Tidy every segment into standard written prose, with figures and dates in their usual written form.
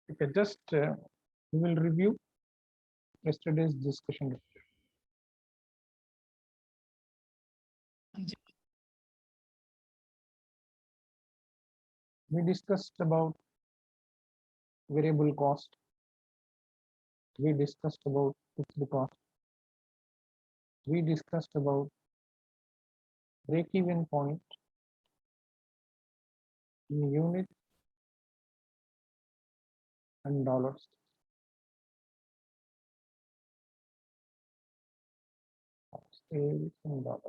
Okay, just we will review yesterday's discussion. We discussed about variable cost. We discussed about fixed cost. We discussed about break-even point in units and dollars. Sales in dollars.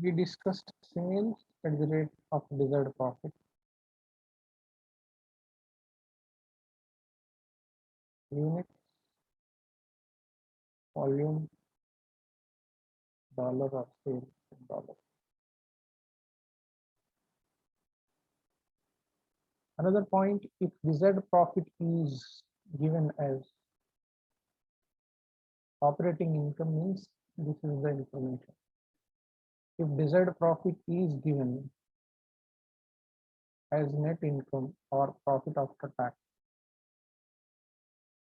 We discussed sales at the rate of desired profit. Unit, volume, dollar of sales in dollars. Another point, if desired profit is given as operating income, means this is the information. If desired profit is given as net income or profit after tax,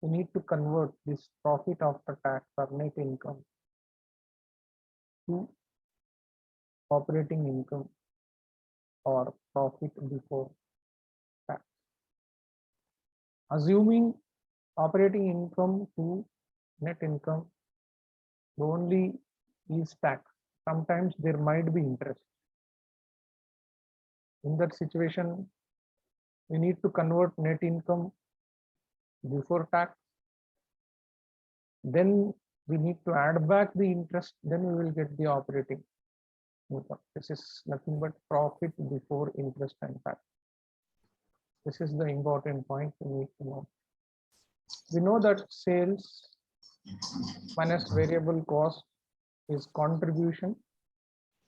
we need to convert this profit after tax or net income to operating income or profit before tax. Assuming operating income to net income, the only is tax. Sometimes there might be interest. In that situation, we need to convert net income before tax. Then we need to add back the interest. Then we will get the operating income. This is nothing but profit before interest and tax. This is the important point we need to know. We know that sales minus variable cost is contribution.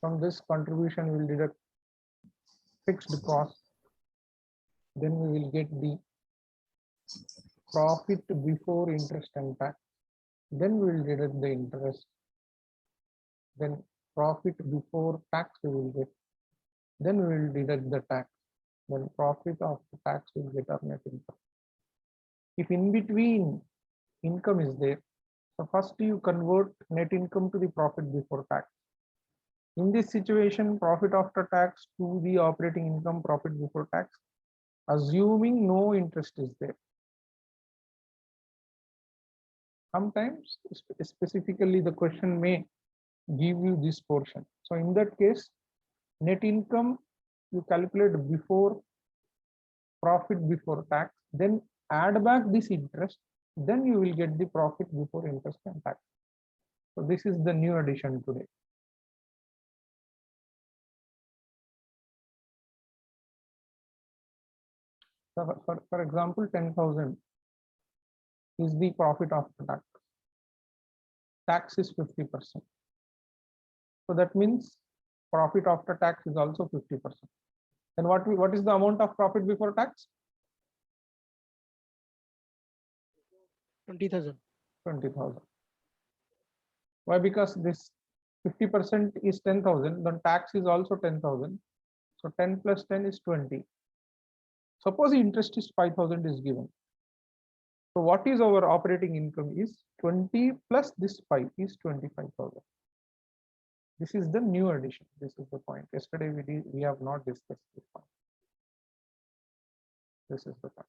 From this contribution, we will deduct fixed cost. Then we will get the profit before interest and tax. Then we will deduct the interest. Then profit before tax we will get. Then we will deduct the tax. Then profit after tax will get our net income. If in between income is there, so first you convert net income to the profit before tax. In this situation, profit after tax to the operating income, profit before tax, assuming no interest is there. Sometimes specifically the question may give you this portion. So in that case, net income you calculate before profit before tax, then add back this interest, then you will get the profit before interest and tax. So this is the new addition today. So for example, 10,000 is the profit after tax. Tax is 50%. So that means profit after tax is also 50%. And what is the amount of profit before tax? 20,000. 20,000. Why? Because this 50% is 10,000, then tax is also 10,000. So 10 plus 10 is 20. Suppose the interest is 5,000 is given. So what is our operating income is 20 plus this 5 is 25,000. This is the new addition. This is the point. Yesterday we have not discussed this point. This is the point.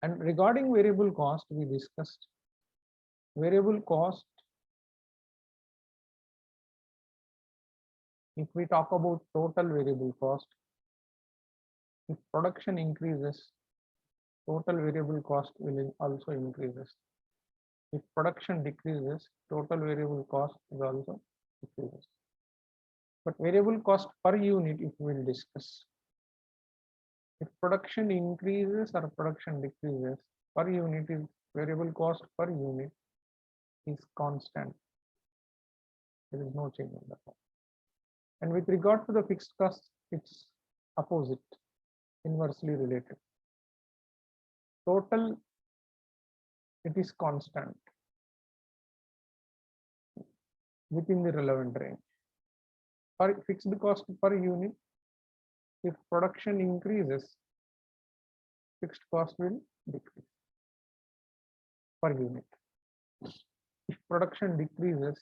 And regarding variable cost, we discussed variable cost. If we talk about total variable cost, if production increases, total variable cost will also increases. If production decreases, total variable cost is also decreases. But variable cost per unit, if we will discuss, if production increases or production decreases, per unit is variable cost per unit is constant. There is no change in that. And with regard to the fixed cost, it's opposite, inversely related. Total, it is constant within the relevant range. For fixed cost per unit, If production increases, fixed cost will decrease per unit. If production decreases,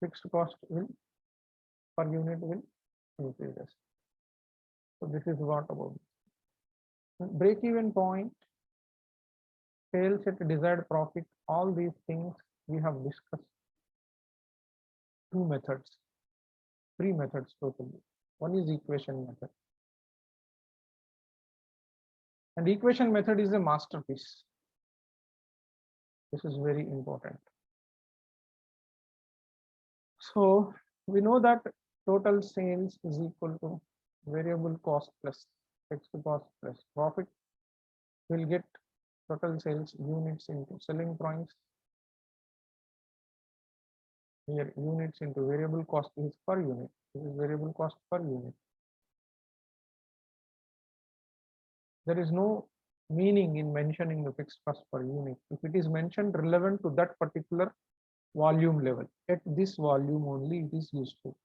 fixed cost will per unit will increases. So this is what about break-even point, sales at desired profit. All these things we have discussed. Two methods, three methods totally. One is equation method, and equation method is a masterpiece. This is very important. So we know that total sales is equal to variable cost plus fixed cost plus profit. We'll get total sales units into selling price. Here units into variable cost is per unit. This is variable cost per unit. There is no meaning in mentioning the fixed cost per unit if it is mentioned relevant to that particular volume level. At this volume only it is useful.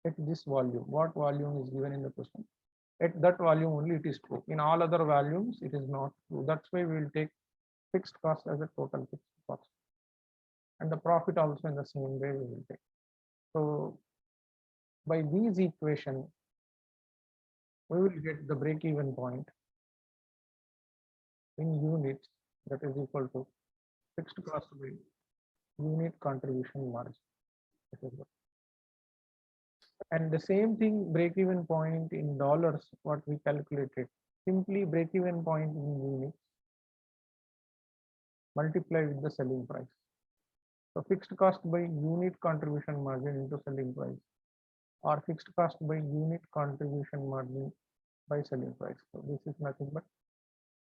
At this volume, what volume is given in the question? At that volume only it is true. In all other volumes it is not true. That's why we will take fixed cost as a total fixed cost, and the profit also in the same way we will take. So by these equation we will get the break-even point in units, that is equal to fixed cost by unit contribution margin. And the same thing, break-even point in dollars, what we calculated, simply break-even point in units multiply with the selling price. So fixed cost by unit contribution margin into selling price, or fixed cost by unit contribution margin by selling price. So this is nothing but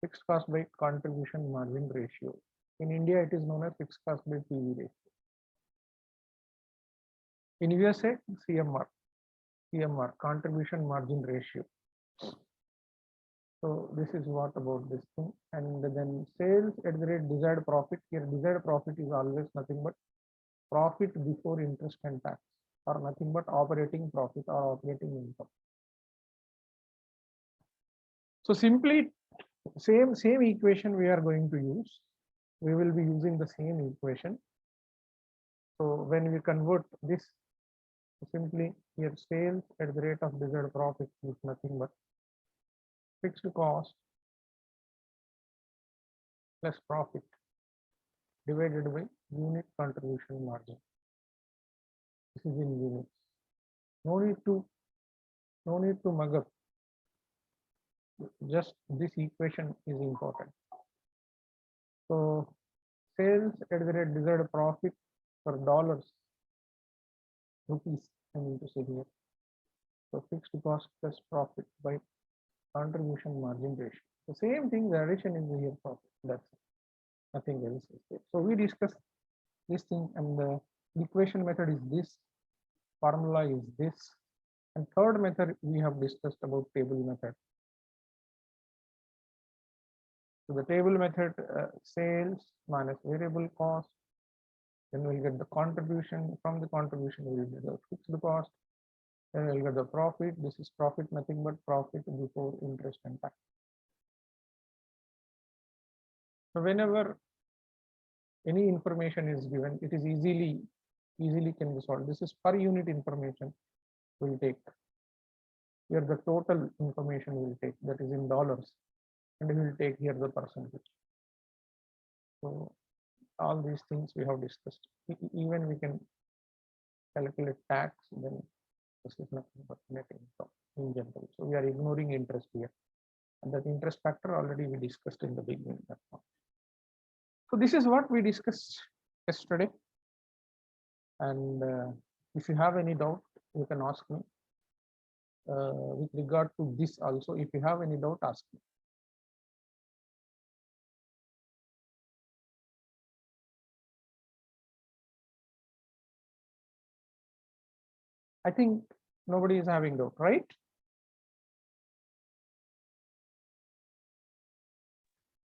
fixed cost by contribution margin ratio. In India, it is known as fixed cost by PV ratio. In USA, CMR, contribution margin ratio. So this is what about this thing. And then sales at the rate desired profit. Here desired profit is always nothing but profit before interest and tax, or nothing but operating profit or operating income. So simply same equation we are going to use. We will be using the same equation. So when we convert this, simply here sales at the rate of desired profit is nothing but fixed cost plus profit divided by unit contribution margin. This is in units. No need to mug up. Just this equation is important. So sales at the rate desired profit for dollars, rupees, I need to say here. So fixed cost plus profit by contribution margin ratio. The same thing, the addition is here profit. That's it. Nothing else is there. So we discussed this thing, and the equation method is this, formula is this, and third method we have discussed about table method. So the table method, sales minus variable cost, then we'll get the contribution. From the contribution we will get the fixed cost, then we'll get the profit. This is profit, nothing but profit before interest and tax. So whenever any information is given, it is easily can be solved. This is per unit information we'll take. Here the total information we'll take, that is in dollars, and we will take here the percentage. So all these things we have discussed. Even we can calculate tax, then this is nothing but net income in general. So we are ignoring interest here, and that interest factor already we discussed in the beginning. So this is what we discussed yesterday, and if you have any doubt, you can ask me. With regard to this also, if you have any doubt, ask me. I think nobody is having doubt, right?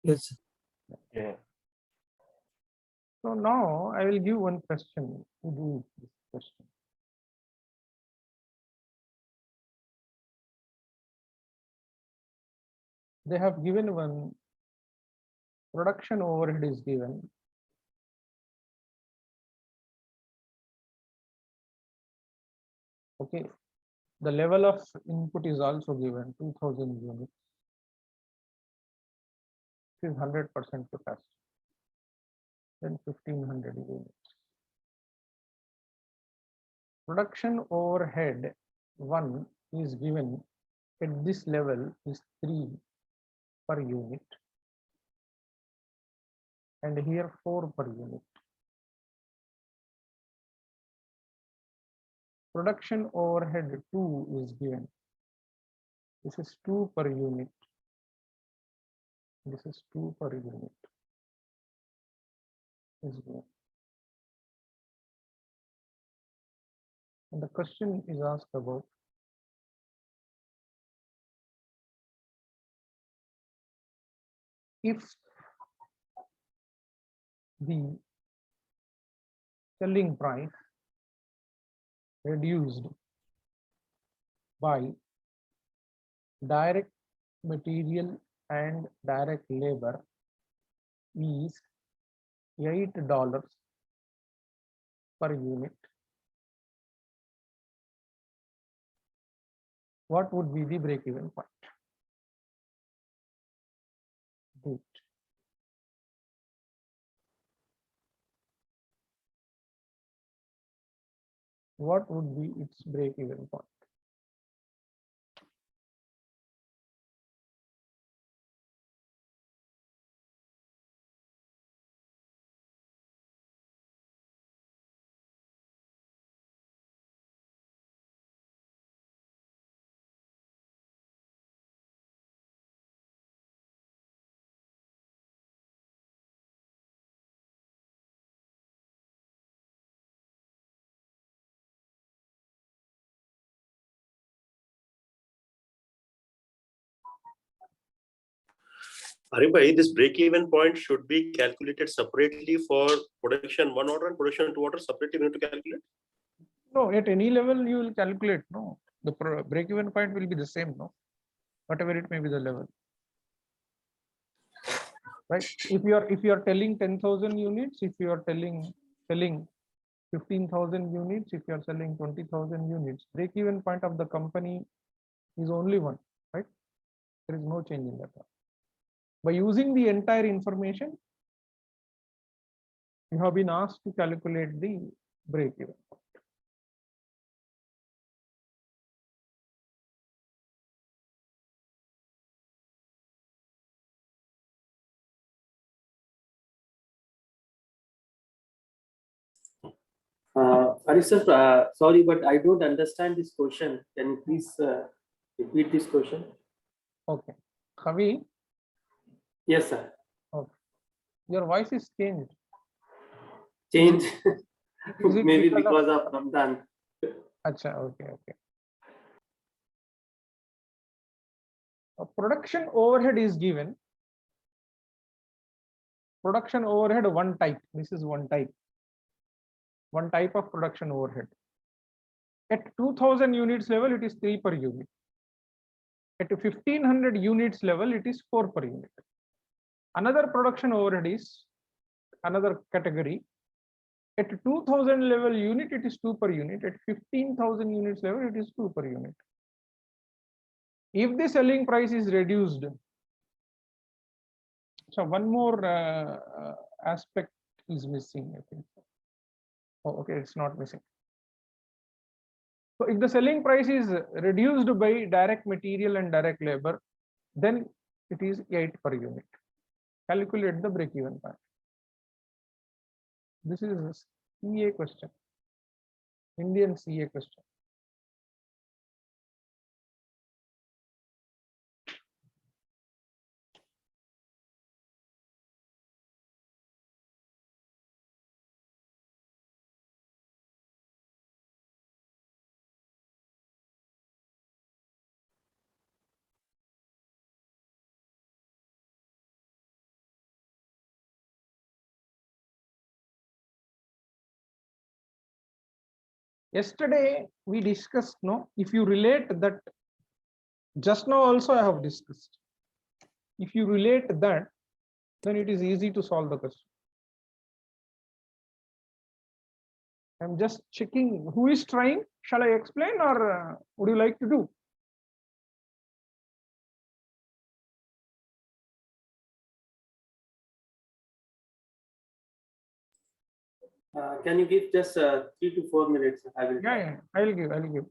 Yes. Yeah. So now I will give one question. Who do this question? they have given one production overhead is given. Okay, the level of input is also given 2000 units. This is 100% capacity. Then 1500 units. Production overhead 1 is given at this level is 3 per unit, and here 4 per unit. Production overhead 2 is given. This is 2 per unit. This is 2 per unit. Is given. And the question is asked about if the selling price reduced by direct material and direct labor is $8 per unit, what would be the break-even point? Good. What would be its break-even point? Arif, this break-even point should be calculated separately for production 1 order and production 2 order separately. We need to calculate. No, at any level you will calculate. No, the break-even point will be the same. No, whatever it may be the level. Right. If you are telling 10,000 units, if you are selling 15,000 units, if you are selling 20,000 units, break-even point of the company is only one. Right. There is no change in that one. By using the entire information, you have been asked to calculate the break-even point. Arif sir, sorry, but I don't understand this question. Can you please repeat this question? Okay. Khavi, Yes, sir. okay. Your voice is changed. Change. Is it Maybe because because of Ramadan. Acha, okay. A production overhead is given. Production overhead one type. This is one type. One type of production overhead. At 2000 units level, it is 3 per unit. At 1500 units level, it is 4 per unit. Another production overhead is another category. At 2000 level unit, it is 2 per unit. At 15,000 units level, it is 2 per unit. If the selling price is reduced, so one more aspect is missing, I think. Oh, okay, it's not missing. So if the selling price is reduced by direct material and direct labor, then it is 8 per unit. Calculate the break-even point. This is a CA question, Indian CA question. Yesterday we discussed, no, if you relate that, just now also I have discussed. If you relate that, then it is easy to solve the question. I'm just checking who is trying. Shall I explain, or would you like to do? Can you give just 3 to 4 minutes? I will. Yeah, I'll give.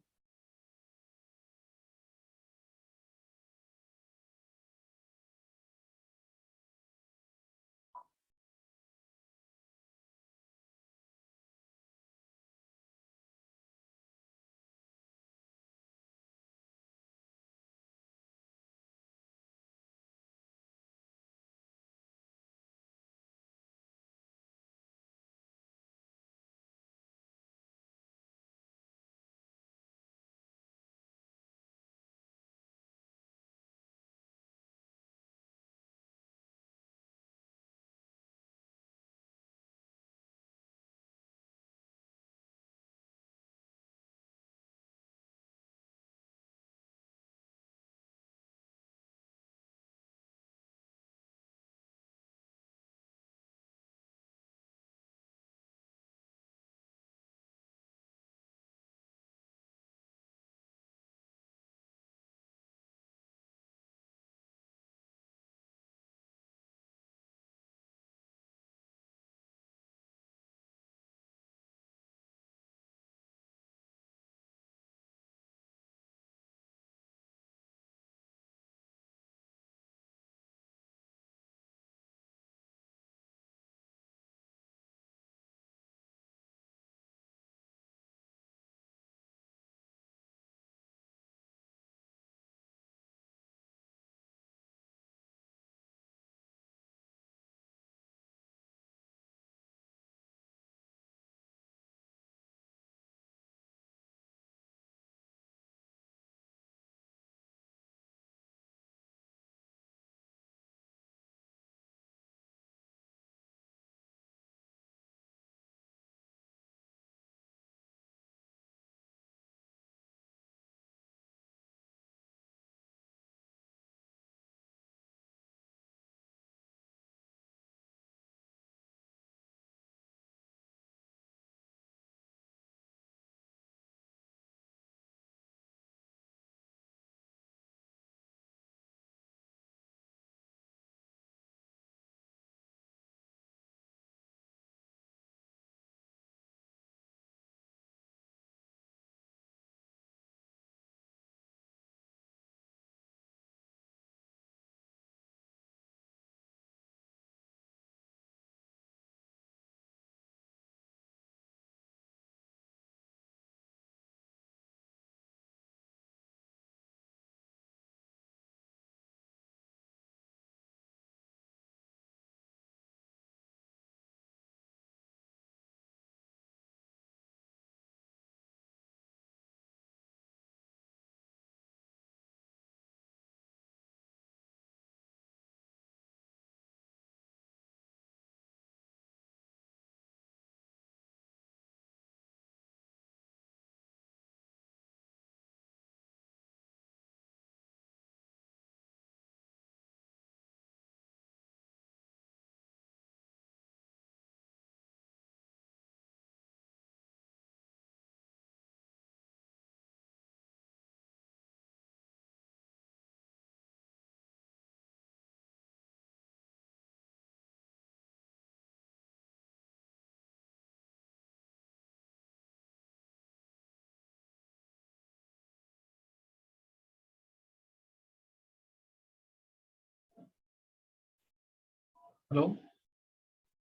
Hello.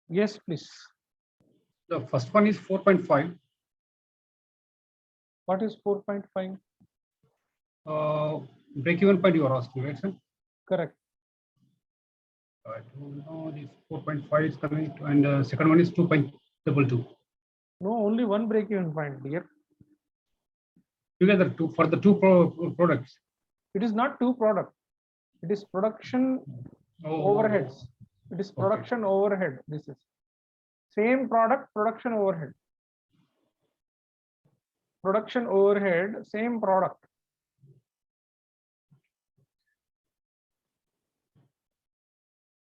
Yes, please. The first one is 4.5. What is 4.5? Break-even point you are asking, right, sir? Correct. I don't know. This 4.5 is coming, and second one is 2.22. No, only one break-even point, dear. Together, for the two products. It is not two products. It is production overheads. It is production overhead. This is same product, production overhead. Production overhead, same product.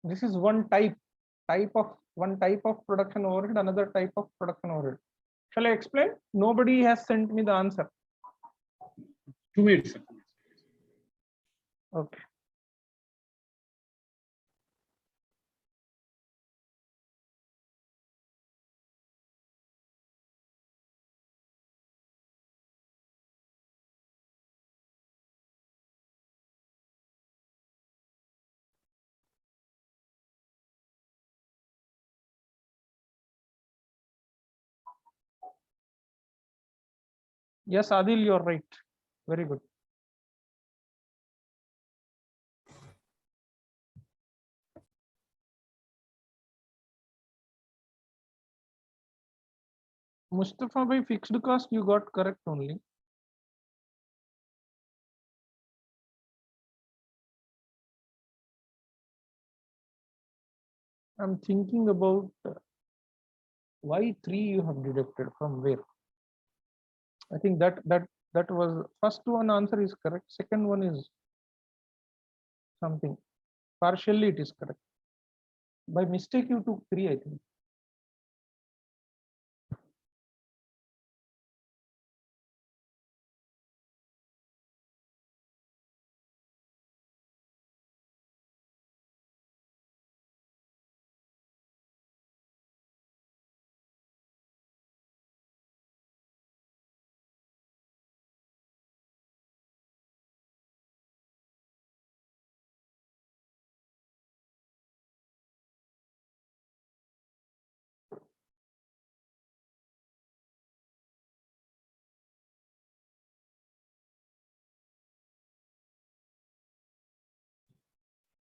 This is one type of production overhead, another type of production overhead. Shall I explain? Nobody has sent me the answer. 2 minutes, sir. Okay. Yes, Adil, you're right. Very good. Mustafa, by fixed cost, you got correct only. I'm thinking about why 3 you have deducted from where. I think that was first one answer is correct. Second one is something. Partially it is correct. By mistake you took 3, I think.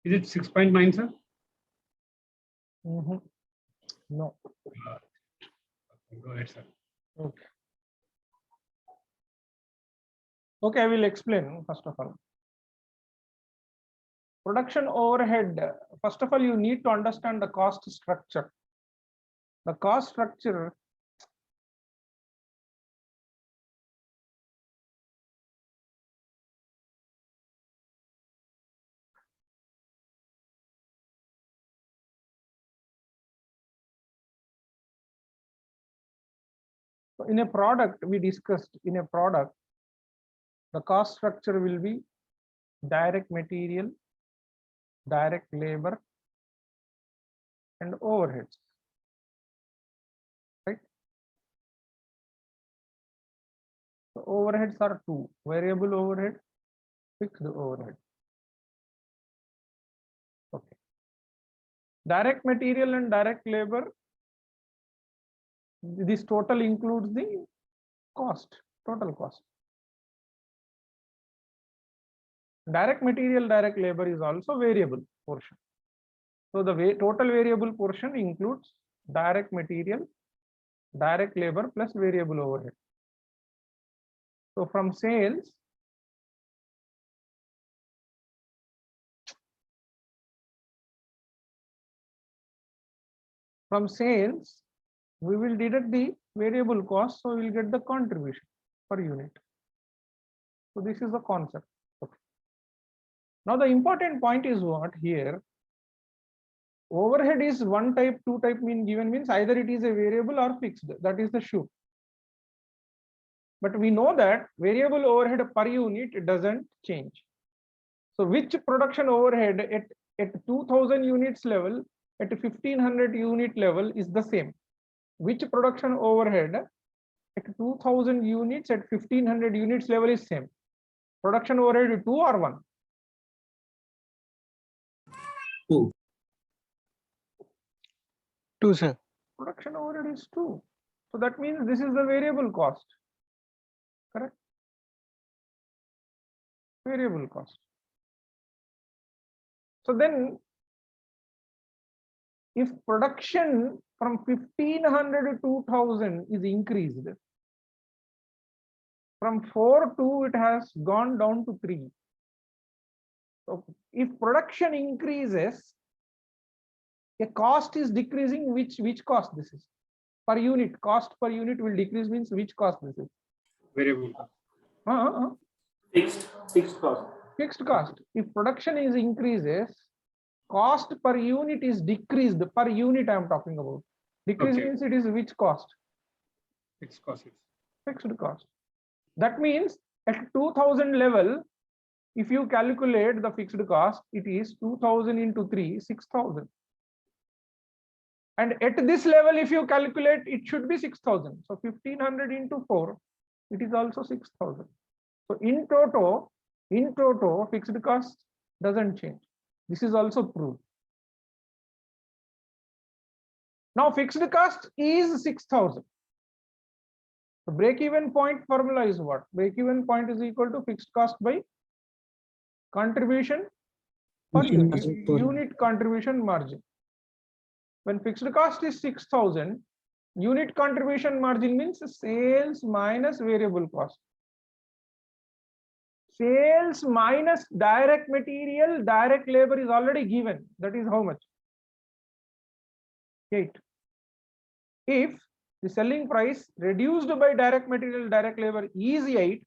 Is it 6.9, sir? Mhm. No. Go ahead, sir. Okay. Okay, I will explain first of all. Production overhead. First of all, you need to understand the cost structure. The cost structure. In a product, we discussed in a product, the cost structure will be direct material, direct labor, and overheads. Right? The overheads are two: variable overhead, fixed overhead. Okay. Direct material and direct labor. This total includes the cost, total cost. Direct material, direct labor is also variable portion. So the total variable portion includes direct material, direct labor plus variable overhead. So from sales, we will deduct the variable cost, so we will get the contribution per unit. So this is the concept. Okay. Now the important point is what here? Overhead is one type, two type means either it is a variable or fixed. That is the shoe. But we know that variable overhead per unit doesn't change. So which production overhead at 2000 units level, at 1500 unit level is the same? Which production overhead at 2000 units at 1500 units level is same? Production overhead 2 or 1? 2. 2, sir. Production overhead is 2. So that means this is the variable cost. Correct? Variable cost. So then if production from 1500 to 2000 is increased, from 4 to it has gone down to 3. So if production increases, a cost is decreasing. Which cost this is? Per unit, cost per unit will decrease means which cost this is? Variable. Fixed cost. Fixed cost. If production is increases, Cost per unit is decreased. Per unit I am talking about. Decrease Okay. means it is which cost? Fixed cost. Fixed cost. That means at 2000 level, if you calculate the fixed cost, it is 2000 into 3, 6000. And at this level, if you calculate, it should be 6000. So 1500 into 4, it is also 6000. So in toto, fixed cost doesn't change. This is also proved. Now fixed cost is 6000. The break-even point formula is what? Break-even point is equal to fixed cost by contribution per unit, unit contribution margin. When fixed cost is 6000, unit contribution margin means sales minus variable cost. Sales minus direct material, direct labor is already given. That is how much? 8. If the selling price reduced by direct material, direct labor is 8,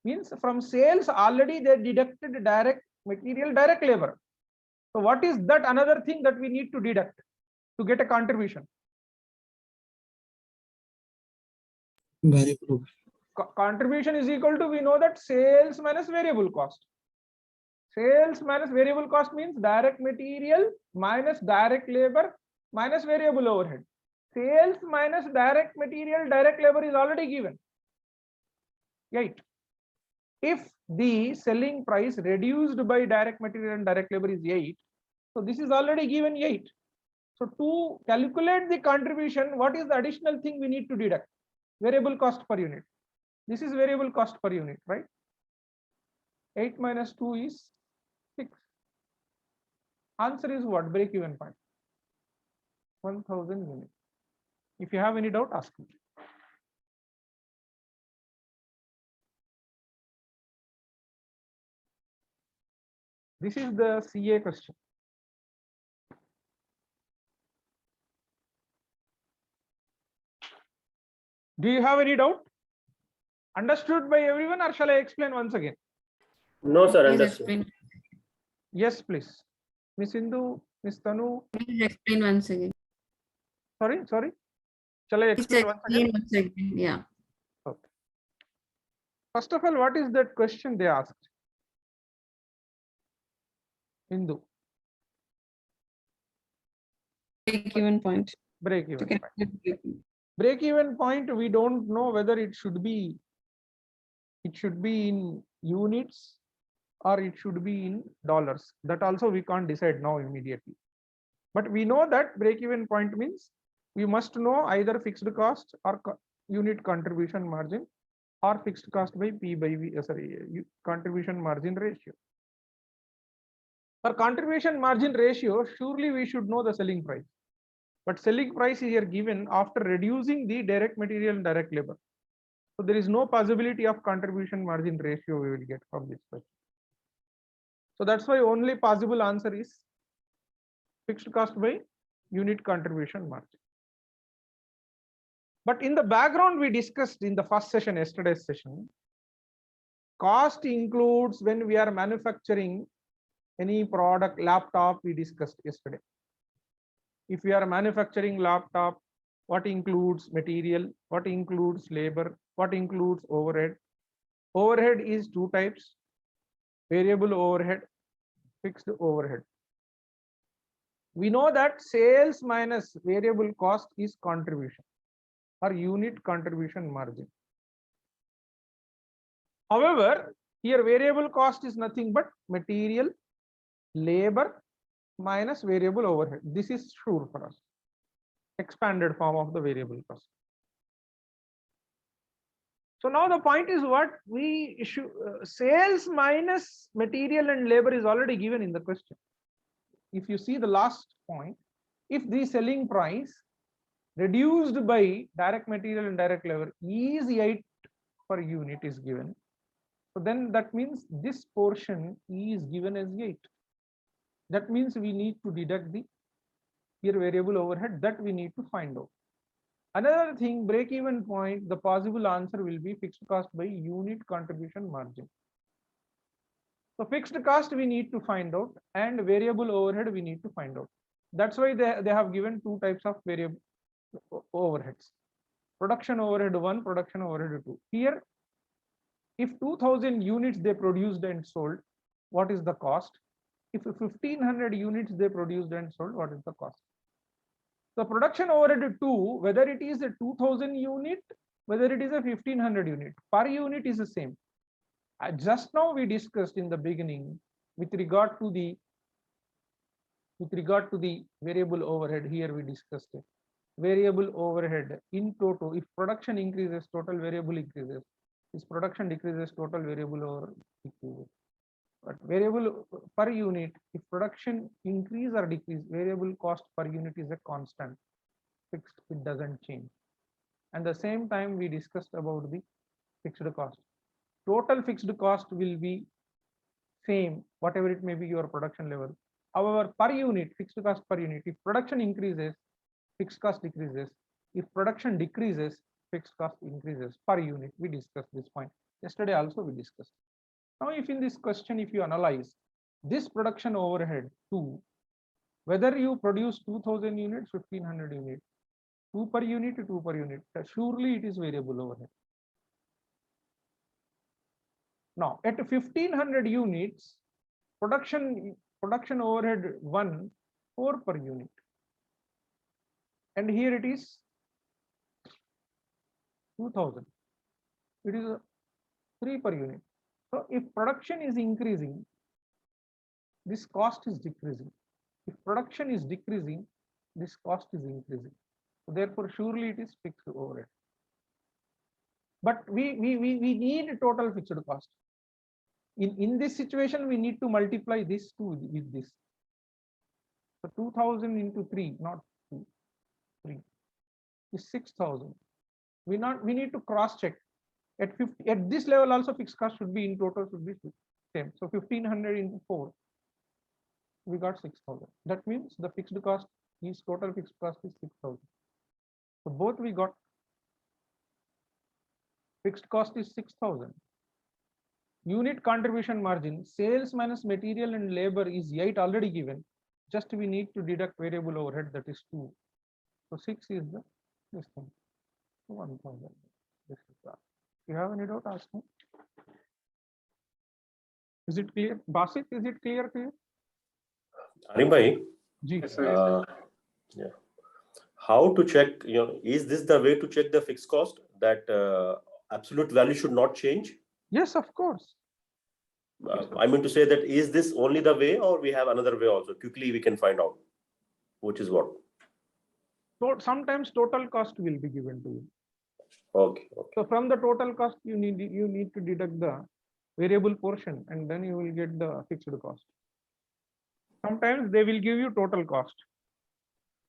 means from sales already they deducted direct material, direct labor. So what is that another thing that we need to deduct to get a contribution? Variable. Contribution is equal to, we know that sales minus variable cost. Sales minus variable cost means direct material minus direct labor minus variable overhead. Sales minus direct material, direct labor is already given. 8. If the selling price reduced by direct material and direct labor is 8, so this is already given 8. So to calculate the contribution, what is the additional thing we need to deduct? Variable cost per unit. This is variable cost per unit, right? 8 minus 2 is 6. Answer is what? Break-even point. 1000 units. If you have any doubt, ask me. This is the CA question. Do you have any doubt? Understood by everyone, or shall I explain once again? No, sir, Please understood. explain. Yes, please. Miss Indu, Miss Tanu. Please explain once again. Sorry. Shall I Please explain once again? explain once again. Yeah. Okay. First of all, what is that question they asked? Hindu. Break-even point. Break-even To point. calculate Break-even point, we don't know whether it should be in units or it should be in dollars. That also we can't decide now immediately. But we know that break-even point means we must know either fixed cost or unit contribution margin or fixed cost by P by V, contribution margin ratio. For contribution margin ratio, surely we should know the selling price. But selling price is here given after reducing the direct material and direct labor. So there is no possibility of contribution margin ratio we will get from this question. So that's why only possible answer is fixed cost by unit contribution margin. But in the background, we discussed in the first session, yesterday's session, cost includes when we are manufacturing any product, laptop, we discussed yesterday. If we are manufacturing laptop, what includes material, what includes labor, what includes overhead? Overhead is 2 types, variable overhead, fixed overhead. We know that sales minus variable cost is contribution or unit contribution margin. However, here variable cost is nothing but material, labor minus variable overhead. This is sure for us. Expanded form of the variable cost. So now the point is what we issue, sales minus material and labor is already given in the question. If you see the last point, if the selling price reduced by direct material and direct labor is 8 per unit is given, so then that means this portion is given as 8. That means we need to deduct the here variable overhead, that we need to find out. Another thing, break-even point, the possible answer will be fixed cost by unit contribution margin. So fixed cost we need to find out, and variable overhead we need to find out. That's why they have given two types of variable overheads. Production overhead 1, production overhead 2. Here, if 2000 units they produced and sold, what is the cost? If 1500 units they produced and sold, what is the cost? So production overhead 2, whether it is a 2000 unit, whether it is a 1500 unit, per unit is the same. Just now we discussed in the beginning with regard to the variable overhead. Here we discussed it. Variable overhead in total, if production increases, total variable increases. If production decreases, total variable overhead decreases. But variable per unit, if production increase or decrease, variable cost per unit is a constant, fixed, it doesn't change. And the same time we discussed about the fixed cost. Total fixed cost will be same, whatever it may be your production level. However, per unit, fixed cost per unit, if production increases, fixed cost decreases. If production decreases, fixed cost increases per unit. We discussed this point. Yesterday also we discussed. Now, if in this question, if you analyze this production overhead 2, whether you produce 2000 units, 1500 units, 2 per unit, 2 per unit, surely it is variable overhead. Now, at 1500 units, production overhead 1, 4 per unit. And here it is 2000. It is 3 per unit. So if production is increasing, this cost is decreasing. If production is decreasing, this cost is increasing. So therefore, surely it is fixed overhead. But we need total fixed cost. In this situation, we need to multiply this 2 with this. So 2000 into 3, not 2, 3 is 6000. We need to cross check. At this level also fixed cost should be in total should be same. So 1500 into 4, we got 6000. That means the fixed cost is total fixed cost is 6000. So both we got. Fixed cost is 6000. Unit contribution margin, sales minus material and labor is 8 already given. Just we need to deduct variable overhead, that is 2. So 6 is the this thing. 1000. This is that. You have any doubt, ask me. Is it clear? Basit, is it clear to you? Anybody? Yes, Yeah. How to check, is this the way to check the fixed cost, that absolute value should not change? Yes, of course. I mean to say that, is this only the way, or we have another way also? Quickly we can find out which is what. So sometimes total cost will be given to you. Okay. So from the total cost, you need to deduct the variable portion, and then you will get the fixed cost. Sometimes they will give you total cost,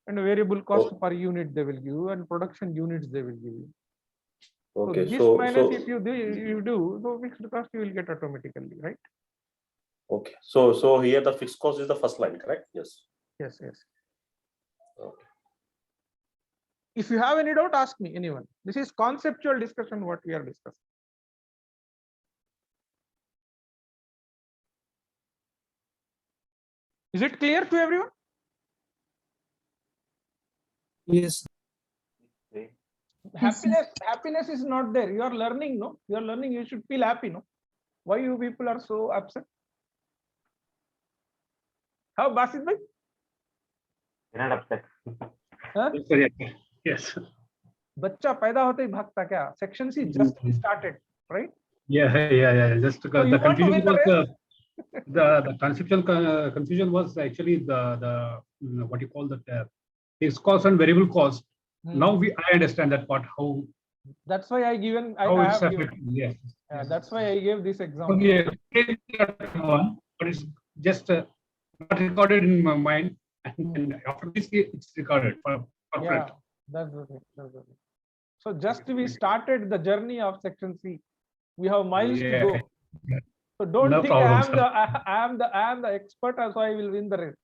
and variable cost per unit they will give you, and production units they will give you. Okay. So this minus if you do, so fixed cost you will get automatically, right? Okay. So here the fixed cost is the first line, correct? Yes. Yes. Okay. If you have any doubt, ask me, anyone. This is conceptual discussion what we are discussing. Is it clear to everyone? Yes. Happiness is not there. You are learning, no? You are learning, you should feel happy, no? Why you people are so upset? How, Basit bhai? You're not upset. Huh? Yes. बच्चा पैदा होते ही भागता क्या? Section C just started, right? Yeah. Just So the you want to confusion win the was race? the conceptual confusion was actually the what you call that fixed cost and variable cost. Now I understand that part, how. That's why I given. Yes. That's why I gave this example. Okay, but it's just not recorded in my mind, and after this it's recorded. Yeah, that's the thing. So just we started the journey of Section C. We have miles to go. So don't No think problem, I am the expert, so I will win the race.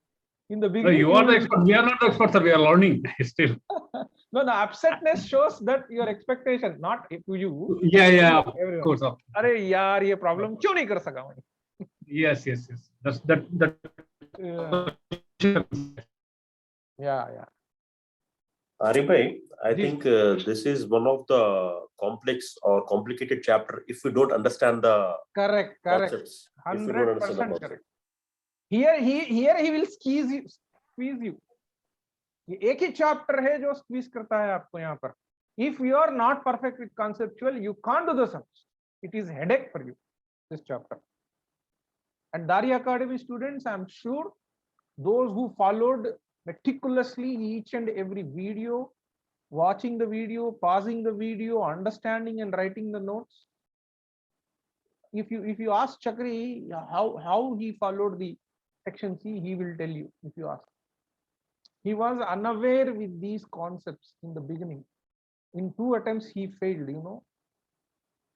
In the No, beginning, you are the expert. We are not the experts, sir. We are learning still. No, the upsetness shows that your expectation, not to you. Yeah, Everyone. of course. अरे यार ये problem क्यों नहीं कर सका मैं? Yes, yes, yes. That. Yeah. Arifai, I This- think this is one of the complex or complicated chapter if you don't understand the Correct. concepts. If you don't understand the 100% concepts. correct. Here he will squeeze you. ये एक ही chapter है जो squeeze करता है आपको यहाँ पर. If you are not perfect with conceptual, you can't do the sums. It is headache for you, this chapter. And Dari Academy students, I'm sure those who followed meticulously each and every video, watching the video, pausing the video, understanding and writing the notes. If you ask Chakri how he followed the section C, he will tell you. If you ask, he was unaware with these concepts in the beginning. In 2 attempts he failed,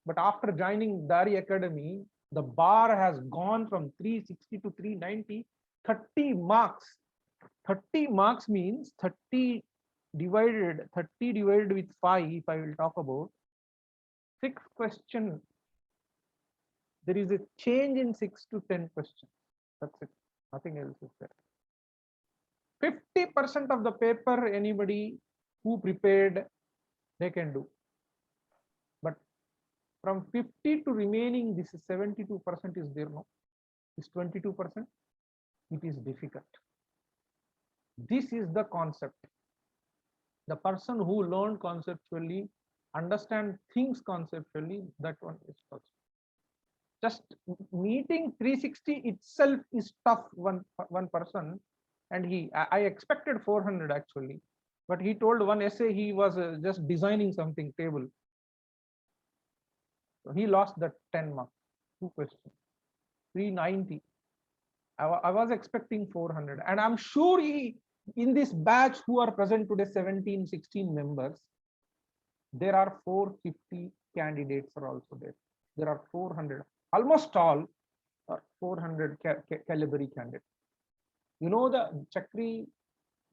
but after joining Dari Academy, the bar has gone from 360 to 390. 30 marks. 30 marks means 30 divided with 5. If I will talk about 6 question, there is a change in 6 to 10 questions. That's it. Nothing else is there. 50% of the paper, anybody who prepared, they can do. But from 50 to remaining, this is 72% is there now. This 22%, it is difficult. This is the concept. The person who learned conceptually, understand things conceptually, that one is possible. Just meeting 360 itself is tough. One person, and I expected 400 actually, but he told one essay he was just designing something table. So he lost that 10 marks, 2 questions, 390. I was expecting 400, and I'm sure in this batch who are present today, 17, 16 members, there are 450 candidates are also there. There are 400, almost all are 400 caliber candidates. The Chakri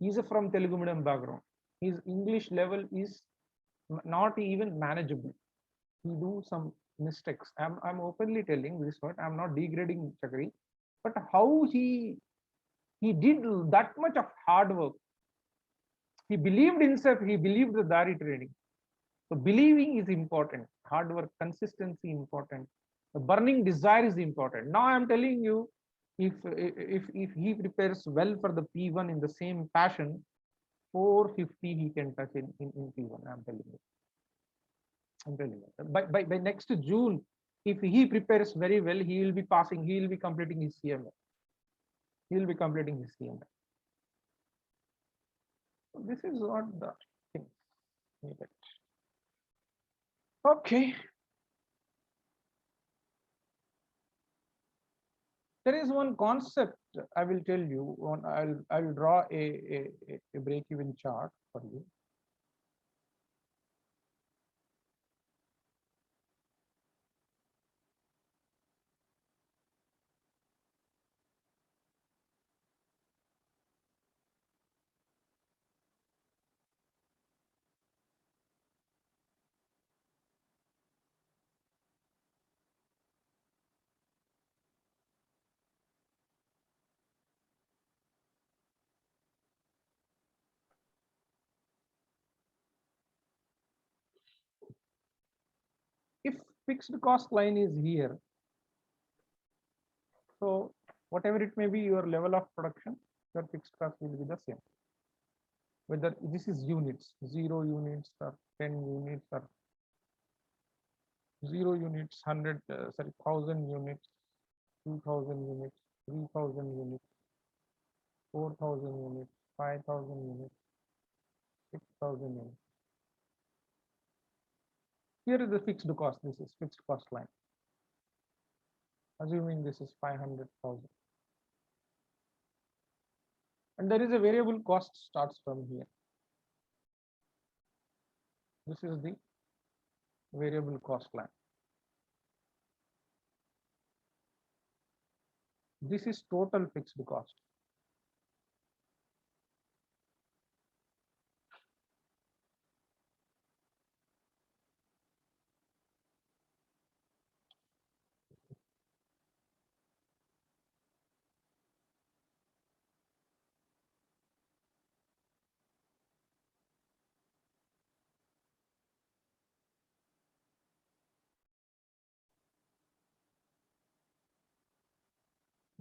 is from Telugu medium background. His English level is not even manageable. He do some mistakes. I'm openly telling this one. I'm not degrading Chakri, but how he did that much of hard work. He believed himself. He believed the Dari training. So believing is important. Hard work, consistency important. The burning desire is important. Now I'm telling you, if he prepares well for the P1 in the same passion, 450 he can touch in P1. I'm telling you. By next June, if he prepares very well, he will be passing. He will be completing his CMA. He will be completing his CMA. So this is what the thing needed. Okay. There is one concept I will tell you. I'll draw a break-even chart for you. If fixed cost line is here, so whatever it may be your level of production, your fixed cost will be the same. Whether this is units, 0 units or 10 units or 0 units, 1,000 units, 2,000 units, 3,000 units, 4,000 units, 5,000 units, 6,000 units. Here is the fixed cost. This is fixed cost line. Assuming this is 500,000. And there is a variable cost starts from here. This is the variable cost line. This is total fixed cost.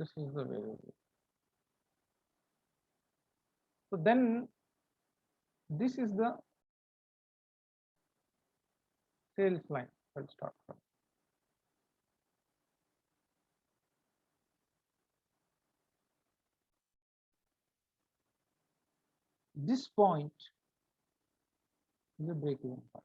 This is the variable. So then this is the sales line. Let's start from. This point is a break-even point.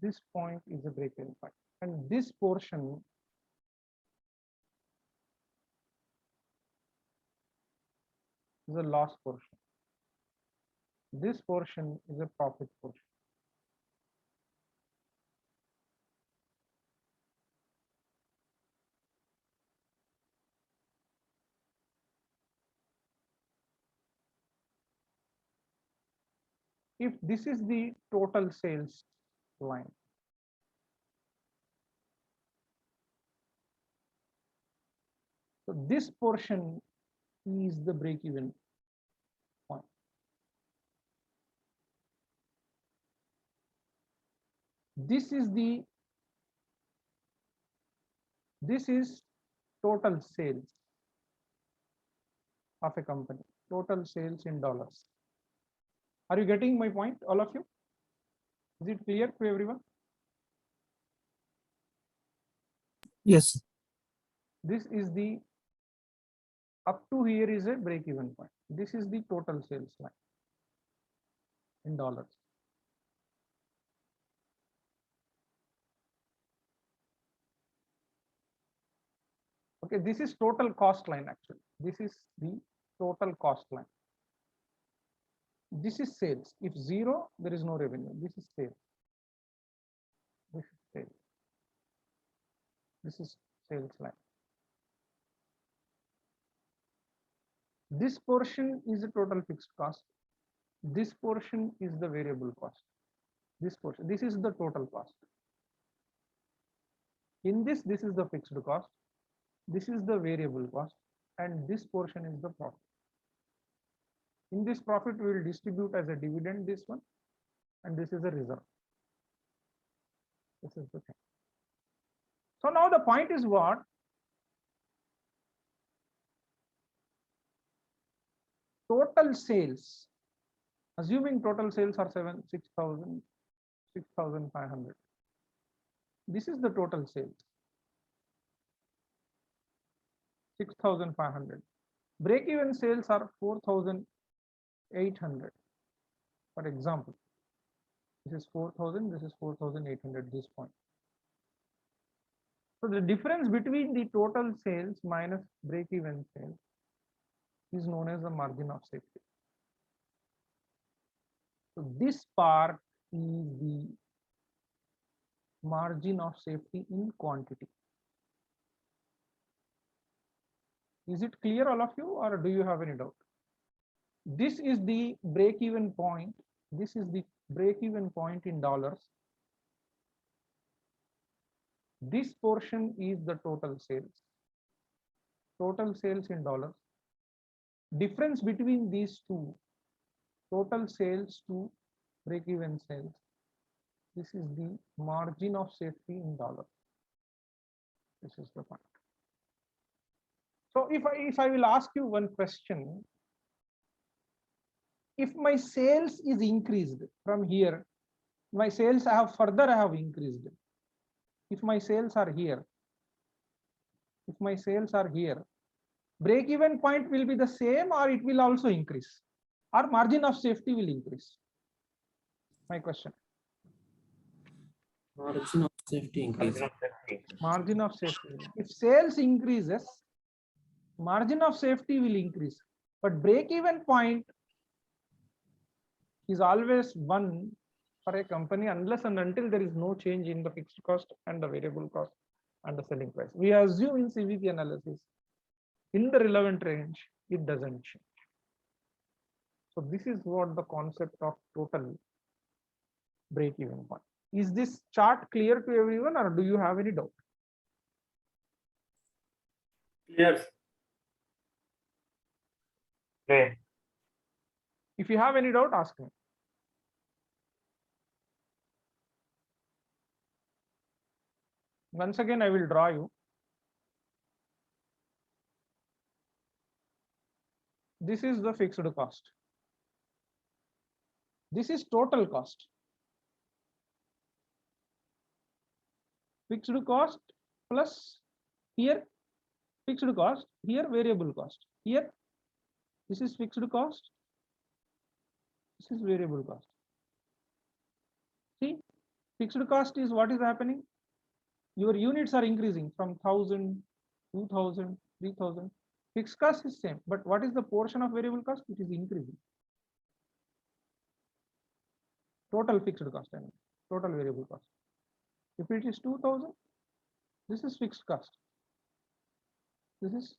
This point is a break-even point, and this portion is a loss portion. This portion is a profit portion. If this is the total sales line, so this portion is the break-even point. This is total sales of a company, total sales in dollars. Are you getting my point, all of you? Is it clear to everyone? Yes. This is the, up to here is a break-even point. This is the total sales line in dollars. Okay, this is total cost line actually. This is the total cost line. This is sales. If zero, there is no revenue. This is sales. This is sales. This is sales line. This portion is the total fixed cost. This portion is the variable cost. This portion, this is the total cost. In this is the fixed cost. This is the variable cost, and this portion is the profit. In this profit, we will distribute as a dividend this one, and this is a reserve. This is the thing. So now the point is what? Total sales, assuming total sales are 6,500. This is the total sales. 6,500. Break-even sales are 4,800. For example, this is 4,000, this is 4,800, this point. So the difference between the total sales minus break-even sales is known as the margin of safety. So this part is the margin of safety in quantity. Is it clear, all of you, or do you have any doubt? This is the break-even point. This is the break-even point in dollars. This portion is the total sales. Total sales in dollars. Difference between these two, total sales to break-even sales. This is the margin of safety in dollars. This is the point. So if I will ask you one question, if my sales is increased from here, my sales I have increased. If my sales are here, break-even point will be the same, or it will also increase, or margin of safety will increase. My question. Margin of safety increase. Margin of safety. If sales increases, margin of safety will increase, but break-even point is always one for a company unless and until there is no change in the fixed cost and the variable cost and the selling price. We assume in CVP analysis in the relevant range, it doesn't change. So this is what the concept of total break-even point. Is this chart clear to everyone, or do you have any doubt? Clear. Okay. If you have any doubt, ask me. Once again, I will draw you. This is the fixed cost. This is total cost. Fixed cost plus here fixed cost, here variable cost. Here this is fixed cost. This is variable cost. See, fixed cost is what is happening. Your units are increasing from 1000, 2000, 3000. Fixed cost is same, but what is the portion of variable cost? It is increasing. Total fixed cost, I mean, total variable cost. If it is 2000, this is fixed cost. This is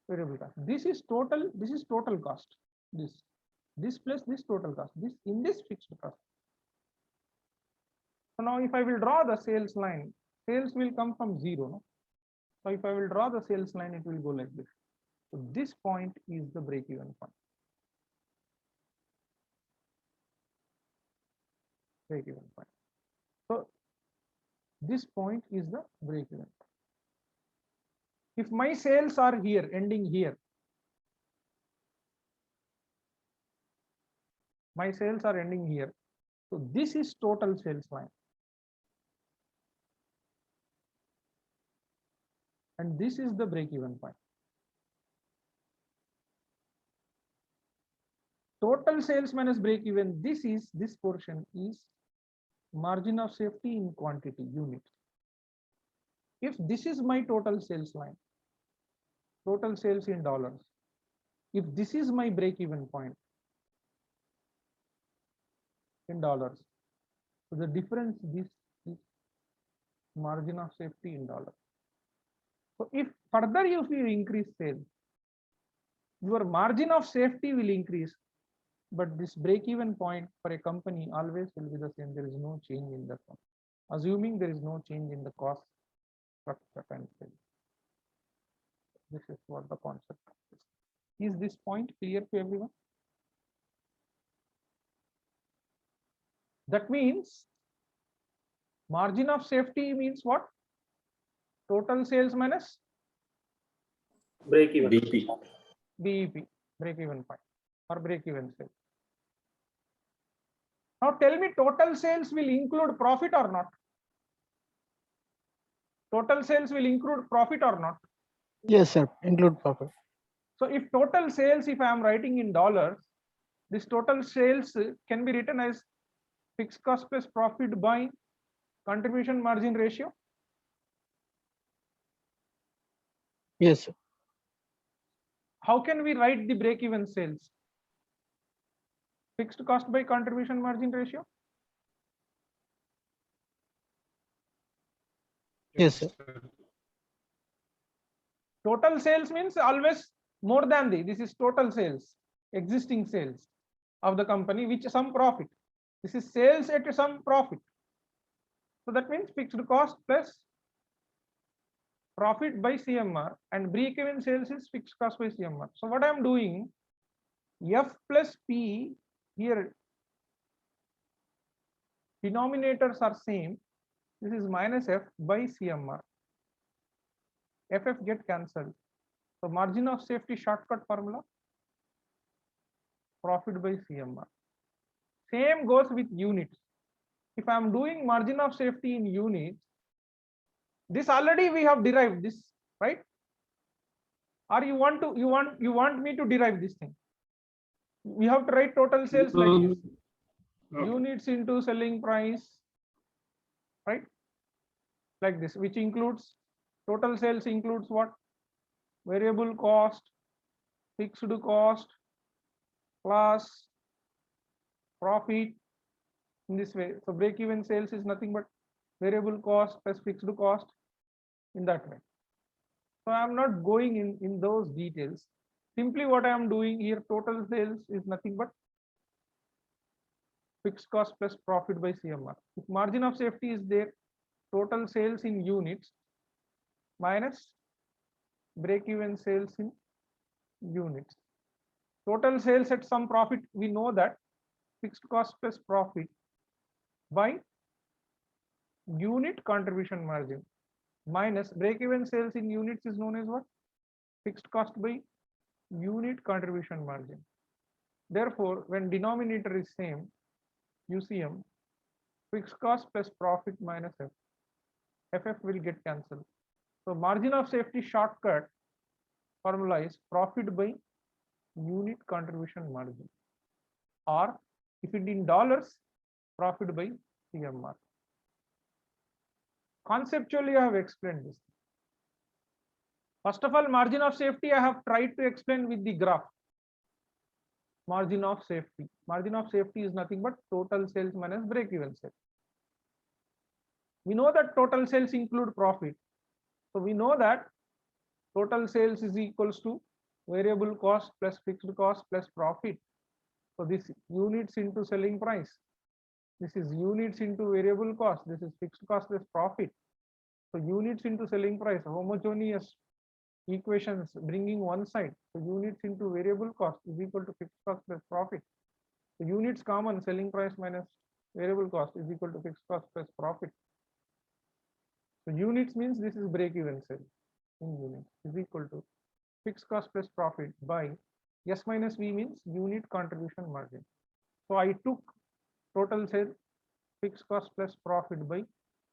variable cost. This is total cost. This plus this total cost. This in this fixed cost. So now if I will draw the sales line, sales will come from 0. No? So if I will draw the sales line, it will go like this. So this point is the break-even point. Break-even point. So this point is the break-even point. If my sales are here, ending here, my sales are ending here. So this is total sales line. And this is the break-even point. Total sales minus break-even, this portion is margin of safety in quantity, unit. If this is my total sales line, total sales in dollars, if this is my break-even point in dollars, so the difference, this is margin of safety in dollars. So if further you increase sales, your margin of safety will increase, but this break-even point for a company always will be the same. There is no change in that one. Assuming there is no change in the cost structure and sales. This is what the concept is. Is this point clear to everyone? That means margin of safety means what? Total sales minus Break even. BP. BEP, break-even point or break-even sales. Now tell me, total sales will include profit or not? Total sales will include profit or not? Yes, sir. Include profit. So if total sales, if I am writing in dollars, this total sales can be written as fixed cost plus profit by contribution margin ratio. Yes, sir. How can we write the break-even sales? Fixed cost by contribution margin ratio. Yes, sir. Total sales means always more than this is total sales, existing sales of the company, which some profit. This is sales at some profit. So that means fixed cost plus profit by CMR, and break-even sales is fixed cost by CMR. So what I am doing, F plus P here, denominators are same. This is minus F by CMR. FF get cancelled. So margin of safety shortcut formula, profit by CMR. Same goes with units. If I am doing margin of safety in units, this already we have derived this, right? Or you want me to derive this thing? We have to write total sales like this. Okay. Units into selling price, right? Like this, which includes total sales includes what? Variable cost, fixed cost, plus profit in this way. So break-even sales is nothing but variable cost plus fixed cost in that way. So I am not going in those details. Simply what I am doing here, total sales is nothing but fixed cost plus profit by CMR. If margin of safety is there, total sales in units minus break-even sales in units. total sales at some profit, we know that fixed cost plus profit by unit contribution margin minus break-even sales in units is known as what? Fixed cost by unit contribution margin. Therefore, when denominator is same, UCM, fixed cost plus profit minus F, FF will get cancelled. So margin of safety shortcut formula is profit by unit contribution margin, or if it in dollars, profit by CMR. Conceptually, I have explained this. First of all, margin of safety, I have tried to explain with the graph. Margin of safety. Margin of safety is nothing but total sales minus break-even sales. We know that total sales include profit. So we know that total sales is equals to variable cost plus fixed cost plus profit. So this units into selling price. This is units into variable cost. This is fixed cost plus profit. So units into selling price, homogeneous equations bringing one side. So units into variable cost is equal to fixed cost plus profit. So units common, selling price minus variable cost is equal to fixed cost plus profit. So units means this is break-even sale in units is equal to fixed cost plus profit by S minus V means unit contribution margin. So I took total sale fixed cost plus profit by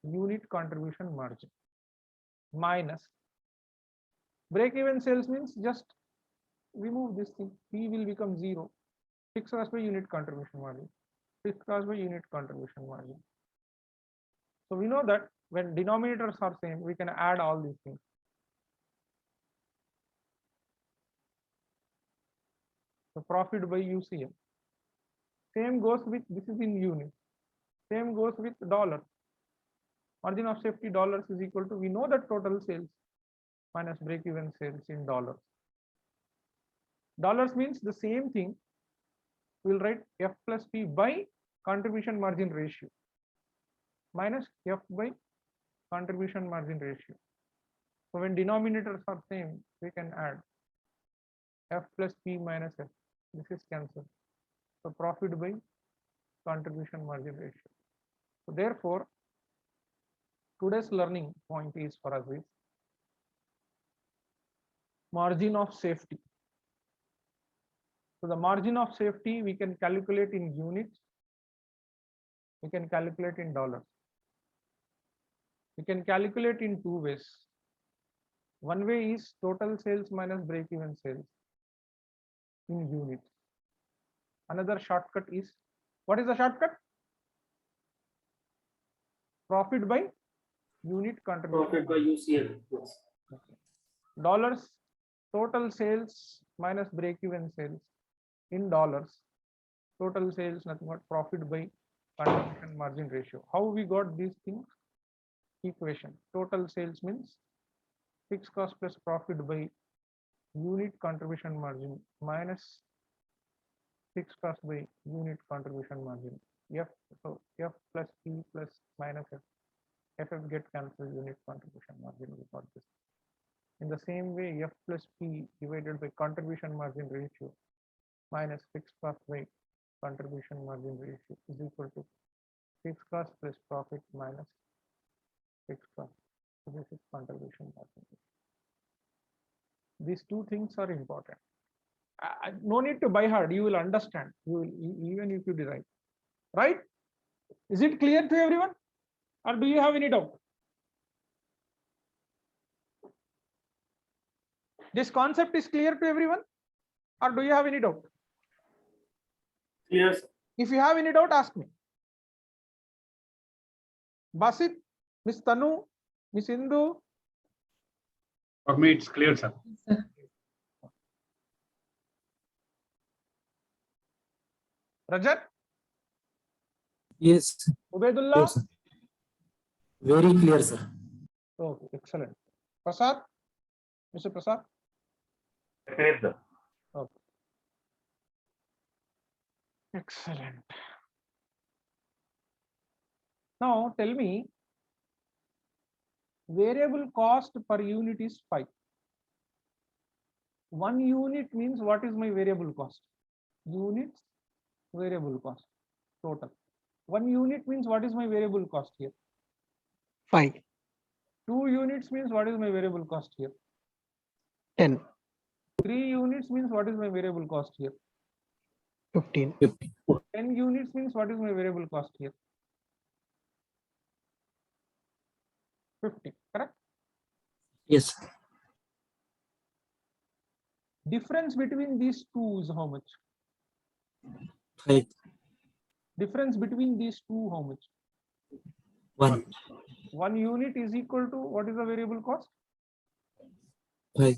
unit contribution margin minus break-even sales means just remove this thing. P will become 0. Fixed cost by unit contribution margin. Fixed cost by unit contribution margin. So we know that when denominators are same, we can add all these things. So profit by UCM. Same goes with, this is in units. Same goes with dollar. Margin of safety dollars is equal to, we know that total sales minus break-even sales in dollars. Dollars means the same thing. We'll write F plus P by contribution margin ratio minus F by contribution margin ratio. So when denominators are same, we can add F plus P minus F. This is cancelled. So profit by contribution margin ratio. So therefore, today's learning point is for us is margin of safety. So the margin of safety we can calculate in units. We can calculate in dollars. We can calculate in two ways. One way is total sales minus break-even sales in units. Another shortcut is, what is the shortcut? Profit by unit contribution. Profit by UCM. Yes. Dollars, total sales minus break-even sales in dollars. Total sales nothing but profit by contribution margin ratio. How we got these things? Equation. Total sales means fixed cost plus profit by unit contribution margin minus fixed cost by unit contribution margin. F, so F plus P plus minus F. FF get cancelled, unit contribution margin, we got this. In the same way, F plus P divided by contribution margin ratio minus fixed cost by contribution margin ratio is equal to fixed cost plus profit minus fixed cost. So this is contribution margin. These two things are important. No need to buy hard, you will understand. You will, even if you derive. Right? Is it clear to everyone? Or do you have any doubt? This concept is clear to everyone? Or do you have any doubt? Yes. If you have any doubt, ask me. Basit, Miss Tanu, Miss Indu. For me, it's clear, sir. Rajat, Yes, Ubaidullah. yes, sir. Very clear, sir. Okay, excellent. Prasad, Mr. Prasad. Clear, sir. Okay. Excellent. Now tell me, variable cost per unit is 5. 1 unit means what is my variable cost? Units, variable cost, total. 1 unit means what is my variable cost here? 5, 2 units means what is my variable cost here? 10, 3 units means what is my variable cost here? 15, 10 units means what is my variable cost here? 50, correct? Yes, sir. Difference between these two is how much? 5, Difference between these two, how much? 1, 1 unit is equal to what is the variable cost? 5,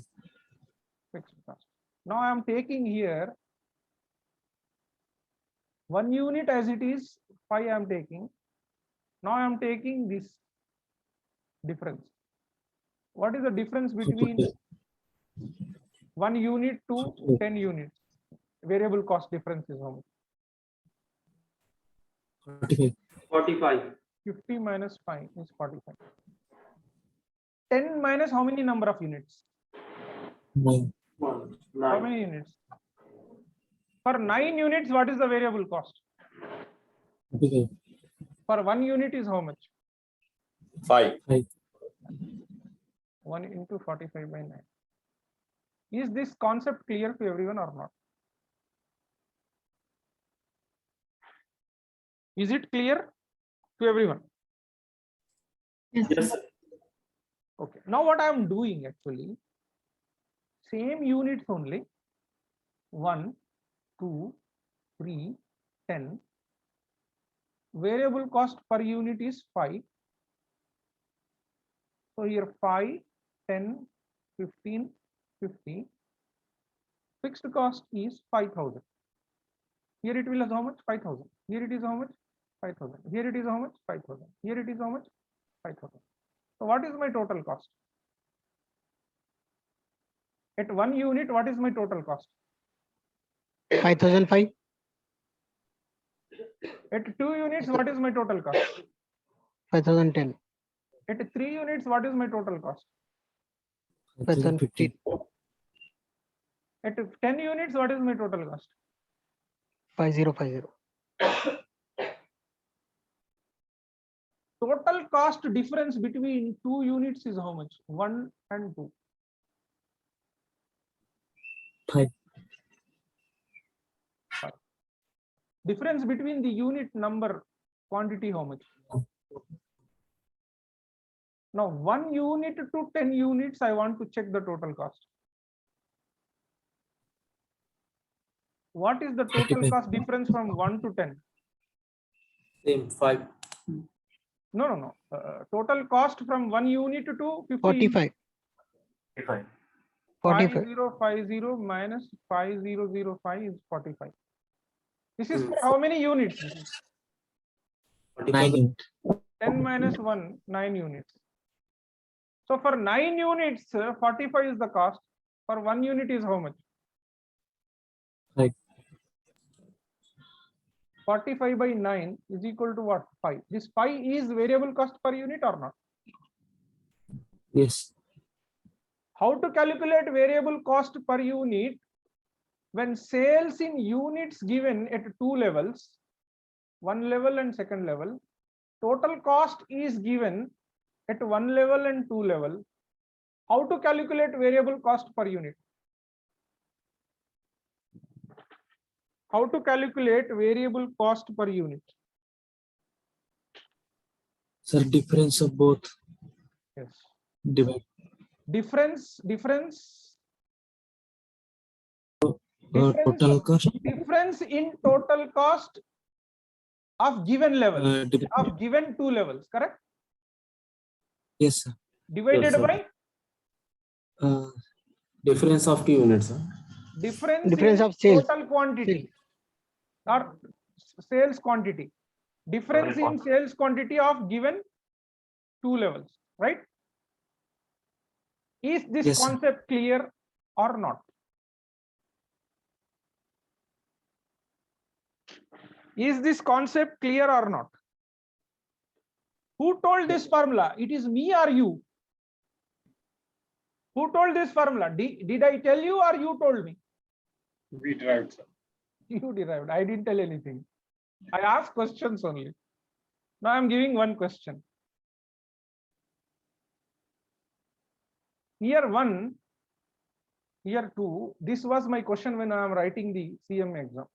Fixed cost. Now I am taking here 1 unit as it is, 5 I am taking. Now I am taking this difference. What is the difference between 1 unit to 10 units? Variable cost difference is how much? 45, 45. 50 minus 5 is 45. 10 minus how many number of units? 9, One, How 9. many units? For 9 units, what is the variable cost? 45, For 1 unit is how much? 5. 5, 1 into 45 by 9. Is this concept clear to everyone or not? Is it clear to everyone? Yes, sir. Yes, sir. Okay. Now what I am doing actually, same units only. 1, 2, 3, 10. Variable cost per unit is 5. So here 5, 10, 15, 50. Fixed cost is 5,000. Here it will is how much? 5,000. Here it is how much? 5,000. Here it is how much? 5,000. Here it is how much? 5,000. So what is my total cost? At 1 unit, what is my total cost? 5,005, At 2 units, what is my total cost? 5,010, At 3 units, what is my total cost? 5,015, 15, At 10 units, what is my total cost? 5050. Total cost difference between 2 units is how much? 1 and 2. 5, Difference between the unit number quantity how much? Now 1 unit to 10 units, I want to check the total cost. What is the total 45. cost difference from 1 to 10? same 5, No. Total cost from 1 unit to 50. 45, 55. 45, 5050 minus 5005 is 45. This is Hmm. for how many units? 9 unit, 10 minus 1, 9 units. So for 9 units, 45 is the cost. For 1 unit is how much? 5, 45 by 9 is equal to what? 5. This 5 is variable cost per unit or not? yes, How to calculate variable cost per unit when sales in units given at 2 levels, 1 level and second level, total cost is given at 1 level and 2 level. How to calculate variable cost per unit? How to calculate variable cost per unit? sir, difference of both, Yes. divide, Difference total cost, difference in total cost of given level, of given 2 levels, correct? yes, sir. Divided sir. by Difference of 2 units, sir. difference Difference in of sales. total quantity or sales quantity. Difference Total in cost. sales quantity of given 2 levels, right? Is this Yes, sir. concept clear or not? Is this concept clear or not? Who told this formula? It is me or you? Who told this formula? Did I tell you or you told me? We derived, sir. You derived. I didn't tell anything. I asked questions only. Now I'm giving one question. Year 1, year 2, this was my question when I am writing the CMA exam.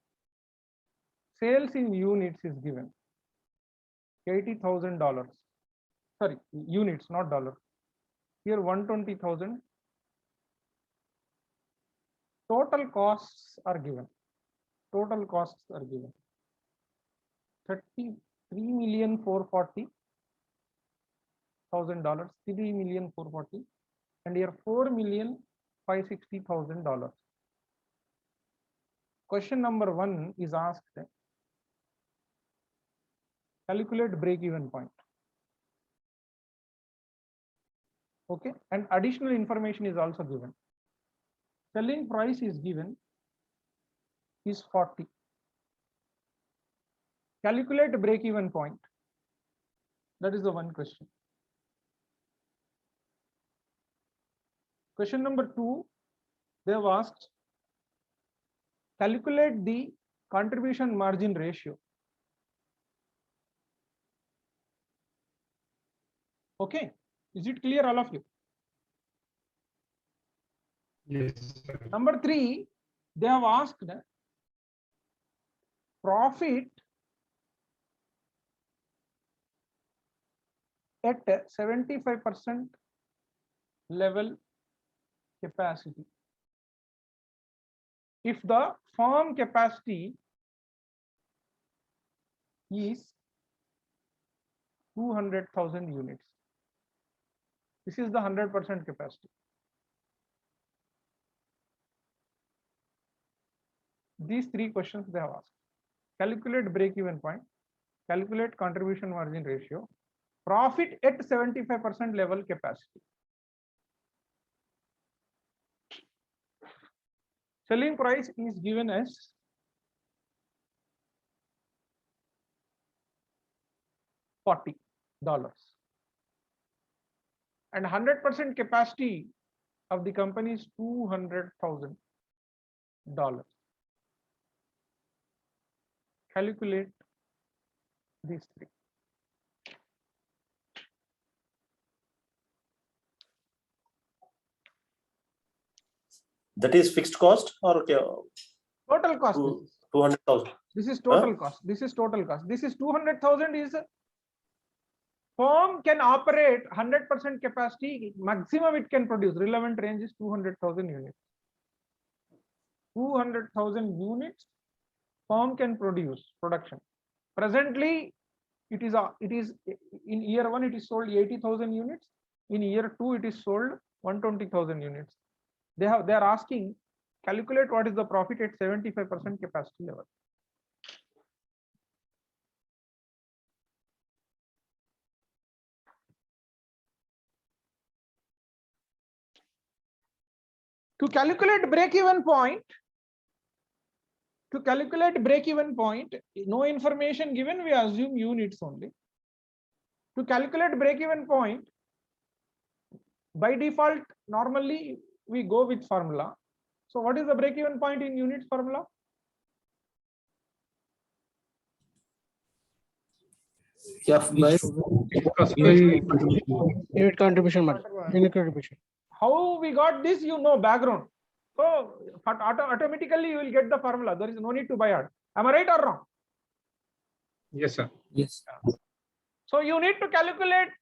Sales in units is given. $80,000. Sorry, units, not dollars. Here 120,000. Total costs are given. Total costs are given. 33,440,000, $3,440,000, and here $4,560,000. Question number 1 is asked. Calculate break-even point. Okay, and additional information is also given. Selling price is given is 40. Calculate break-even point. That is the one question. Question number 2, they have asked, calculate the contribution margin ratio. Okay, is it clear, all of you? Yes, sir. Number 3, they have asked profit at 75% level capacity. If the firm capacity is 200,000 units, this is the 100% capacity. These 3 questions they have asked. Calculate break-even point, calculate contribution margin ratio, profit at 75% level capacity. Selling price is given as $40, and 100% capacity of the company is $200,000. Calculate these 3. That is fixed cost or okay, Total cost. 200,000. This is total cost. This is total cost. This is 200,000 is firm can operate 100% capacity. Maximum it can produce. Relevant range is 200,000 units. 200,000 units firm can produce production. Presently, it is in year 1 it is sold 80,000 units. In year 2 it is sold 120,000 units. They are asking, calculate what is the profit at 75% capacity level. To calculate break-even point, no information given, we assume units only. To calculate break-even point, by default, normally we go with formula. So what is the break-even point in units formula? F by Unit contribution margin. Unit contribution. How we got this, you know, background. So automatically you will get the formula. There is no need to by heart. Am I right or wrong? Yes, sir. yes. So you need to calculate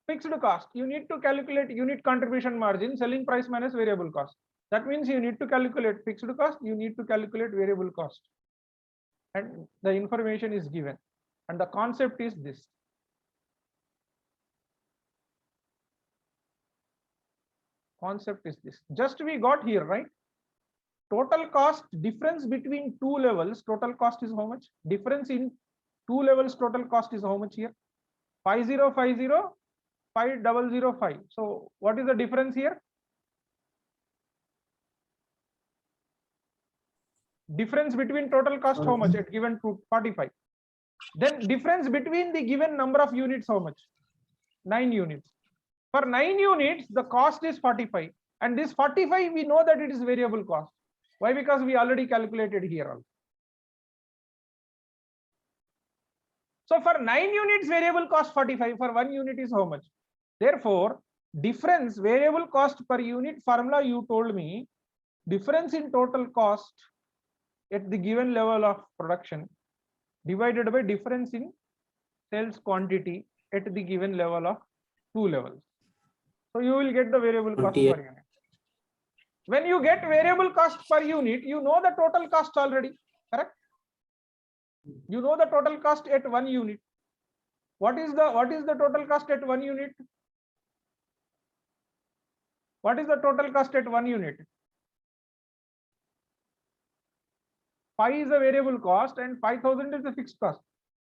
fixed cost. You need to calculate unit contribution margin, selling price minus variable cost. That means you need to calculate fixed cost. You need to calculate variable cost. And the information is given. And the concept is this. Concept is this. Just we got here, right? Total cost difference between 2 levels. Total cost is how much? Difference in 2 levels. Total cost is how much here? 5050, 5005. So what is the difference here? Difference between total cost how much at given 45? Then difference between the given number of units how much? 9 units. For 9 units, the cost is 45. And this 45, we know that it is variable cost. Why? Because we already calculated here also. So for 9 units, variable cost 45. For 1 unit is how much? Therefore, difference variable cost per unit formula you told me, difference in total cost at the given level of production divided by difference in sales quantity at the given level of 2 levels. So you will get the variable cost per 28. unit. When you get variable cost per unit, you know the total cost already, correct? You know the total cost at 1 unit. What is the total cost at 1 unit? What is the total cost at 1 unit? 5 is the variable cost and 5,000 is the fixed cost.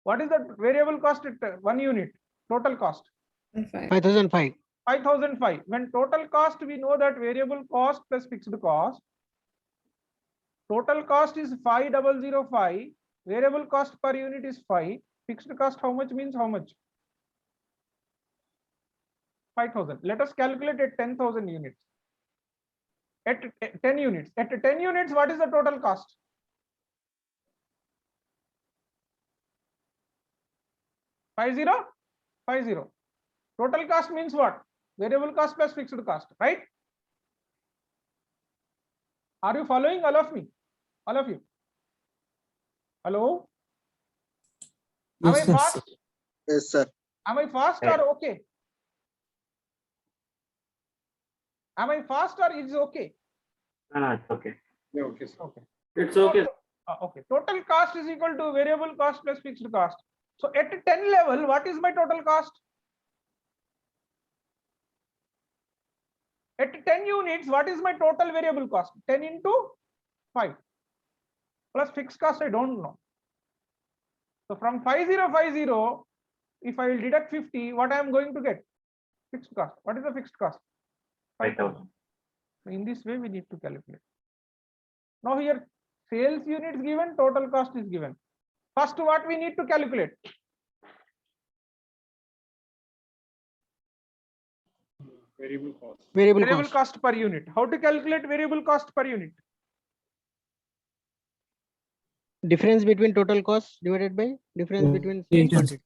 What is the variable cost at 1 unit? Total cost 5,005. 5,005. When total cost, we know that variable cost plus fixed cost. Total cost is 5,005. Variable cost per unit is 5. Fixed cost how much means how much? 5,000. Let us calculate at 10,000 units. At 10 units. At 10 units, what is the total cost? 5050. Total cost means what? Variable cost plus fixed cost, right? Are you following, all of me? All of you? Hello? Am I Yes, sir. fast? Yes, sir. Am I fast or okay? Am I fast or is okay? No, it's okay. Yeah, okay, sir. Okay. It's okay. Okay. Total cost is equal to variable cost plus fixed cost. So at 10 level, what is my total cost? At 10 units, what is my total variable cost? 10 into 5 plus fixed cost, I don't know. So from 5050, if I will deduct 50, what I am going to get? Fixed cost. What is the fixed cost? 5,000. In this way, we need to calculate. Now here, sales units given, total cost is given. First, what we need to calculate? Variable cost. Variable Variable cost. cost per unit. How to calculate variable cost per unit? Difference between total cost divided by difference between sales Yes. quantity.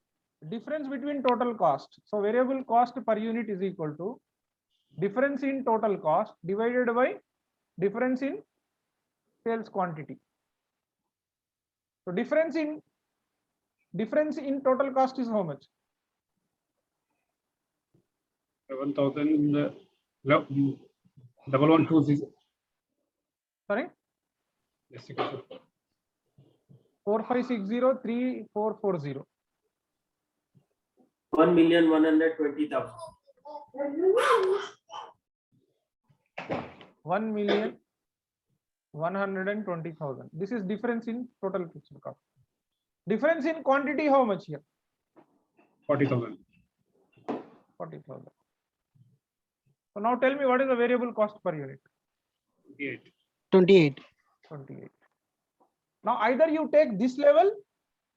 Difference between total cost. So variable cost per unit is equal to difference in total cost divided by difference in sales quantity. So difference in total cost is how much? 11,000. 1126. Sorry, Yes, sir. 45603440. 1,120,000. 1,120,000. This is difference in total fixed cost. Difference in quantity how much here? 40,000. 40,000. So now tell me what is the variable cost per unit? 28. 28. 28. Now either you take this level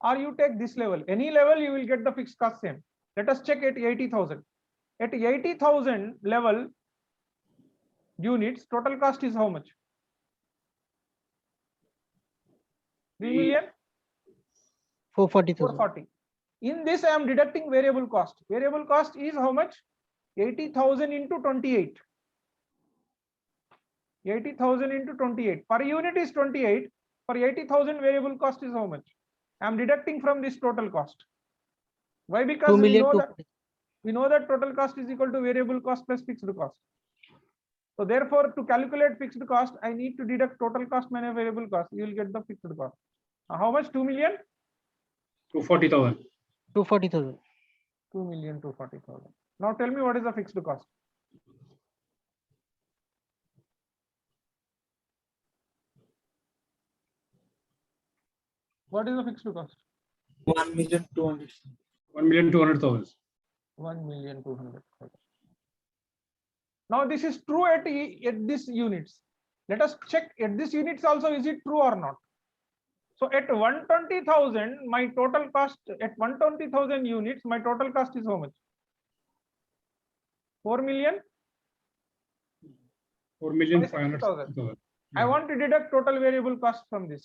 or you take this level. Any level you will get the fixed cost same. Let us check at 80,000. At 80,000 level units, total cost is how much? 3,440,000. 440,000. In this, I am deducting variable cost. Variable cost is how much? 80,000 into 28. 80,000 into 28. Per unit is 28. For 80,000, variable cost is how much? I am deducting from this total cost. Why? Because 2 million. we know that total cost is equal to variable cost plus fixed cost. So therefore, to calculate fixed cost, I need to deduct total cost minus variable cost. You will get the fixed cost. How much? 2,000,000? 240,000. 240,000. 2,240,000. Now tell me what is the fixed cost? What is the fixed cost? 1,200,000. 1,200,000. 1,200,000. Now this is true at this units. Let us check at this units also, is it true or not? So at 120,000, my total cost at 120,000 units, my total cost is how much? 4 million 4,560,000. I want to deduct total variable cost from this.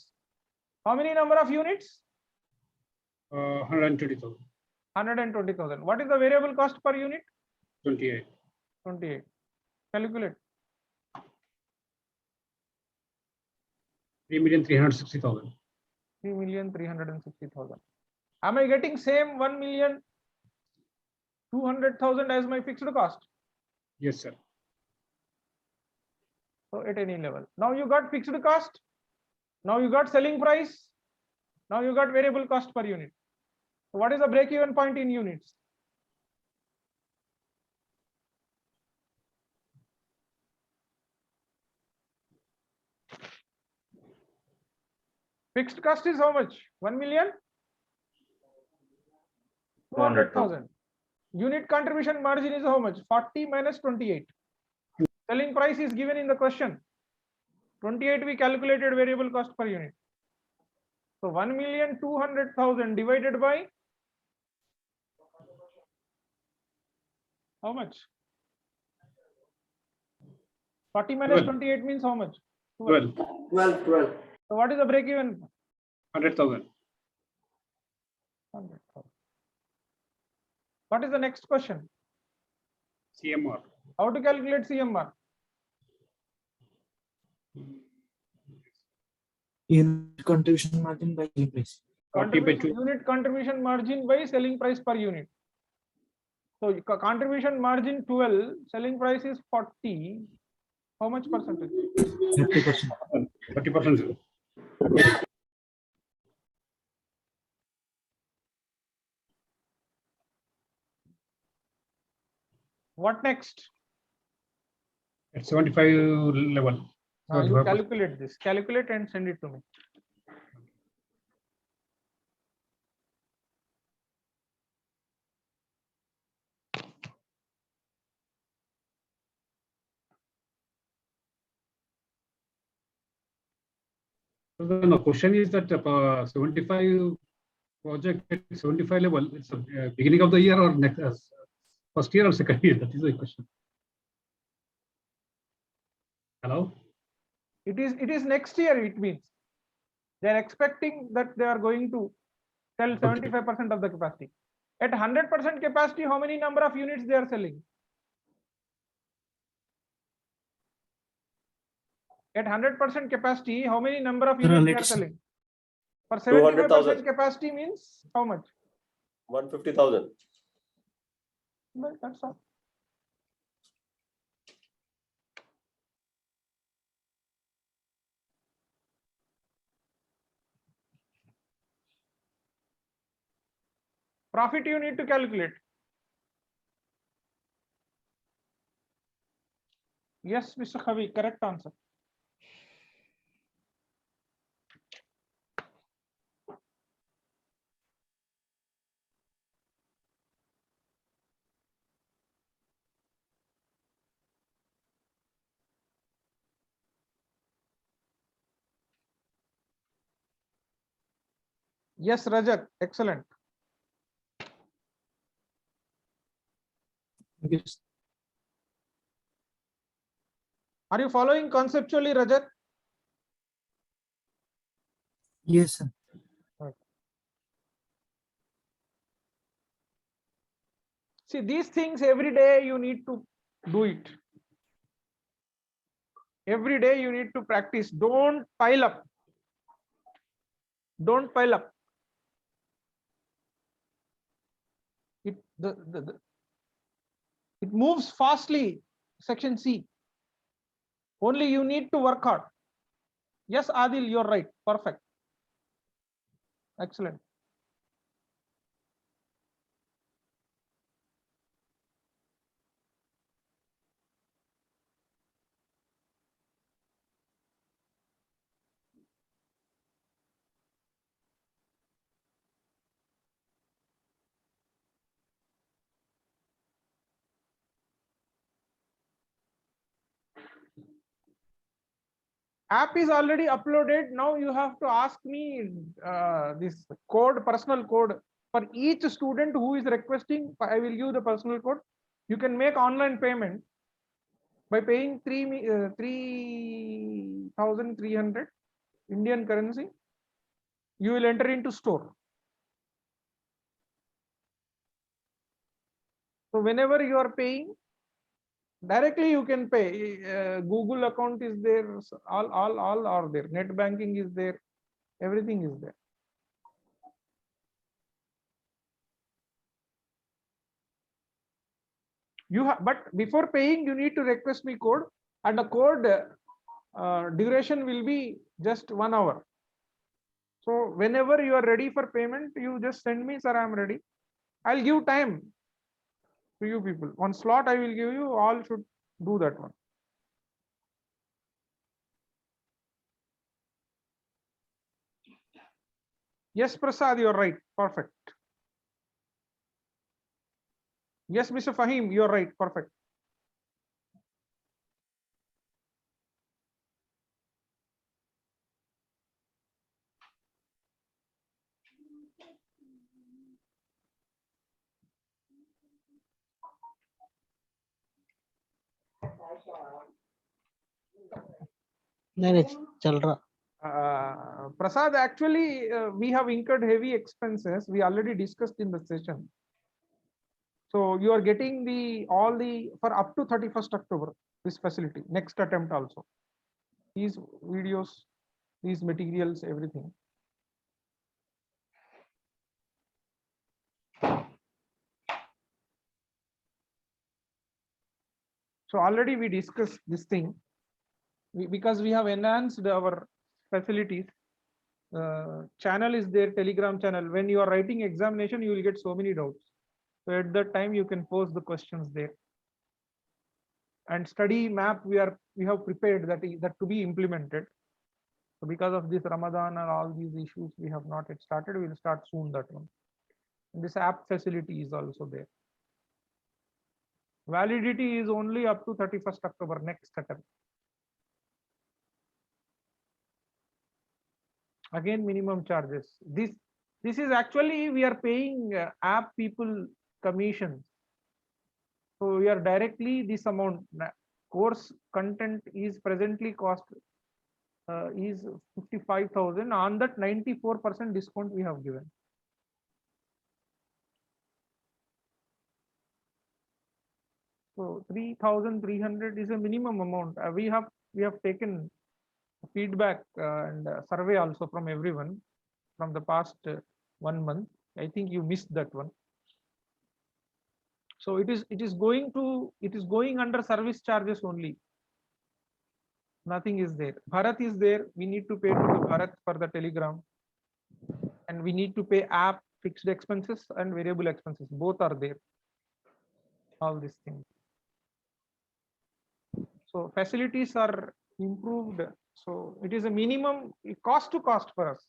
How many number of units? 120,000. 120,000. What is the variable cost per unit? 28. 28. Calculate. 3,360,000. 3,360,000. Am I getting same 1,200,000 as my fixed cost? Yes, sir. So at any level. Now you got fixed cost. Now you got selling price. Now you got variable cost per unit. So what is the break-even point in units? Fixed cost is how much? 1,200,000. Unit contribution margin is how much? 40 minus 28. Selling price is given in the question. 28 we calculated variable cost per unit. So 1,200,000 divided by how much? 40 minus 12. 28 means how much? 12. 12. So what is the break even? 100,000. 100,000. What is the next question? CMR. How to calculate CMR? Unit contribution margin by selling price. 40 by 2. Unit contribution margin by selling price per unit. So contribution margin 12, selling price is 40. How much percentage? 30%. 30%. Sir. What next? At 75 level. Now you 75%. calculate this. Calculate and send it to me. So the question is that 75 project at 75 level, it's beginning of the year or next first year or second year? That is the question. Hello? It is next year, it means. They are expecting that they are going to sell 75% of the capacity. At 100% capacity, how many number of units they are selling? At 100% capacity, how many number of units they are selling? For 75% 200,000. capacity means how much? 150,000. Well, that's all. Profit you need to calculate. Yes, Mr. Khavi, correct answer. Yes, Rajat, excellent. Yes. Are you following conceptually, Rajat? Yes, sir. See, these things every day you need to do it. Every day you need to practice. Don't pile up. Don't pile up. It it moves fastly. Section C. Only you need to work hard. Yes, Adil, you're right. Perfect. Excellent. App is already uploaded. Now you have to ask me this code, personal code for each student who is requesting. I will give the personal code. You can make online payment by paying 3,300 Indian currency. You will enter into store. So whenever you are paying, directly you can pay. Google account is there. All are there. Net banking is there. Everything is there. You have, but before paying, you need to request me code, and the code duration will be just 1 hour. So whenever you are ready for payment, you just send me, sir, I'm ready. I'll give time to you people. One slot I will give you, all should do that one. Yes, Prasad, you're right. Perfect. Yes, Mr. Fahim, you're right. Perfect. नहीं चल रहा. Prasad, actually, we have incurred heavy expenses. We already discussed in the session. So you are getting the all the for up to 31st October, this facility, next attempt also. These videos, these materials, everything. So already we discussed this thing. Because we have enhanced our facilities. Channel is there, Telegram channel. When you are writing examination, you will get so many doubts. So at that time, you can pose the questions there. And study map we have prepared that to be implemented. So because of this Ramadan and all these issues, we have not yet started. We will start soon that one. And this app facility is also there. Validity is only up to 31st October, next attempt. Again, minimum charges. This is actually we are paying app people commissions. So we are directly this amount. Course content is presently cost is 55,000. On that 94% discount we have given. So 3,300 is a minimum amount. We have taken feedback and survey also from everyone from the past 1 month. I think you missed that one. So it is going under service charges only. Nothing is there. Bharat is there. We need to pay to the Bharat for the Telegram, and we need to pay app fixed expenses and variable expenses. Both are there. All these things. So facilities are improved. So it is a minimum cost to cost for us.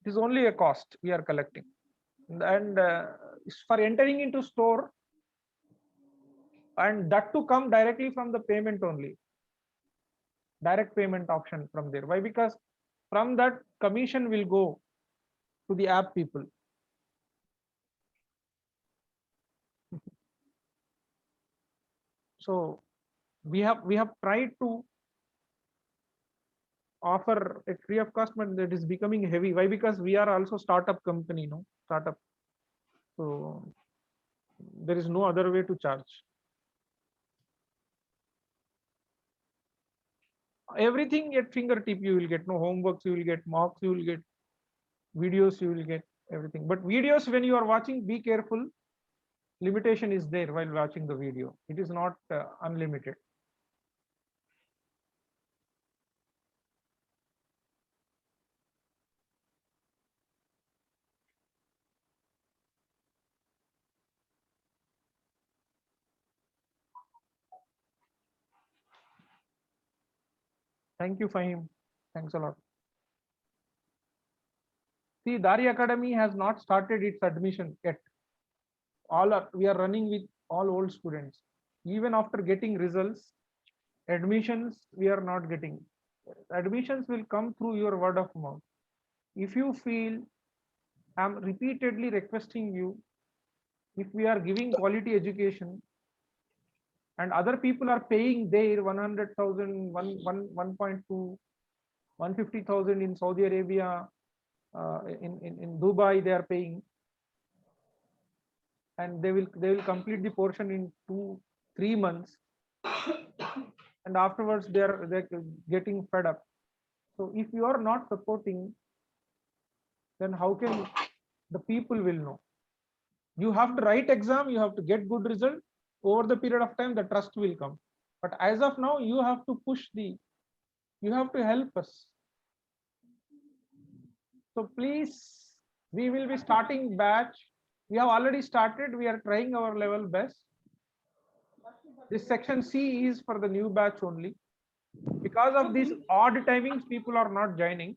It is only a cost we are collecting, and for entering into store, and that to come directly from the payment only. Direct payment option from there. Why? Because from that commission will go to the app people. So we have tried to offer a free of cost, but that is becoming heavy. Why? Because we are also startup company, no startup. So there is no other way to charge. Everything at fingertip you will get. No homeworks you will get, mocks you will get, videos you will get, everything. But videos, when you are watching, be careful. Limitation is there while watching the video. It is not unlimited. Thank you, Fahim. Thanks a lot. See, Dari Academy has not started its admission yet. We are running with all old students. Even after getting results, admissions we are not getting. Admissions will come through your word of mouth. If you feel, I'm repeatedly requesting you, if we are giving quality education and other people are paying their 100,000, 1.2, 150,000 in Saudi Arabia, in Dubai they are paying, and they will complete the portion in 2-3 months, and afterwards they're getting fed up. So if you are not supporting, then how can the people will know? You have to write exam, you have to get good result. Over the period of time, the trust will come. But as of now, you have to you have to help us. So please, we will be starting batch. We have already started. We are trying our level best. This section C is for the new batch only. Because of these odd timings, people are not joining.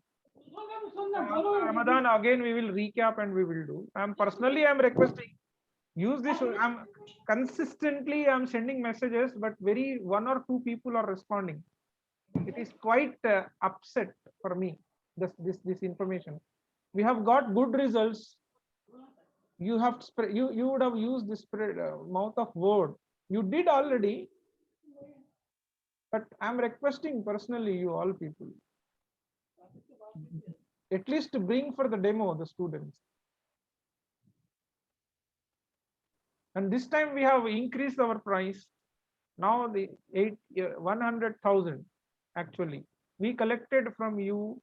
Ramadan, again, we will recap and we will do. I'm requesting, use this. I'm sending messages, but very 1 or 2 people are responding. It is quite upset for me, this information. We have got good results. You have you would have used this mouth of word. You did already, but I'm requesting personally, you all people, at least to bring for the demo the students. And this time we have increased our price. Now the 100,000 actually. We collected from you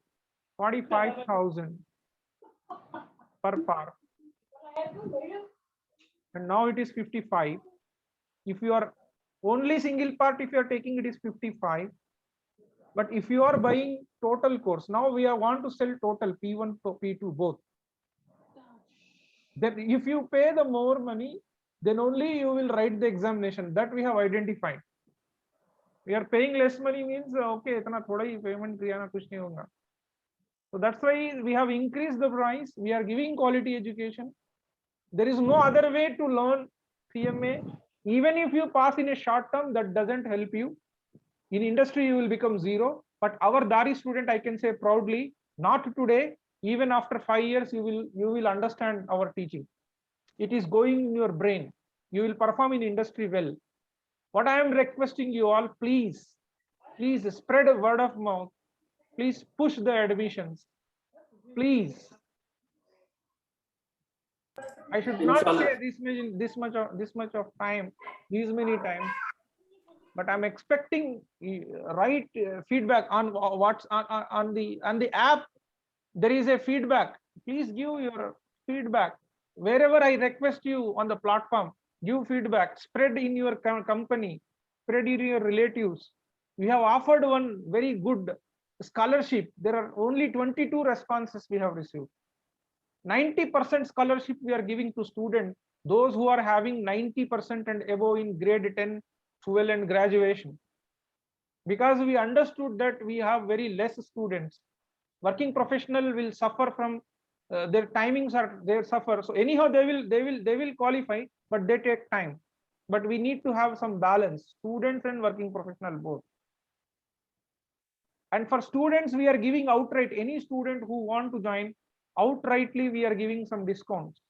45,000 per par. And now it is 55. If you are only single part, if you are taking it is 55. But if you are buying total course, now we want to sell total P1 to P2 both. Then if you pay the more money, then only you will write the examination. That we have identified. We are paying less money means okay, itna thoda hi payment kiya na kuch nahi hoga. So that's why we have increased the price. We are giving quality education. There is no other way to learn CMA. Even if you pass in a short term, that doesn't help you. In industry, you will become zero. But our Dari student, I can say proudly, not today. Even after 5 years, you will understand our teaching. It is going in your brain. You will perform in industry well. What I am requesting you all, please spread a word of mouth. Please push the admissions. Please. I should not say this much of time, these many times, but I'm expecting right feedback on what's on the app. There is a feedback. Please give your feedback. Wherever I request you on the platform, give feedback. Spread in your company, spread in your relatives. We have offered one very good scholarship. There are only 22 responses we have received. 90% scholarship we are giving to students, those who are having 90% and above in grade 10, 12 and graduation. Because we understood that we have very less students. Working professional will suffer from their timings they suffer. So anyhow they will qualify, but they take time. But we need to have some balance, students and working professional both. And for students, we are giving outright, any student who want to join, outrightly we are giving some discounts.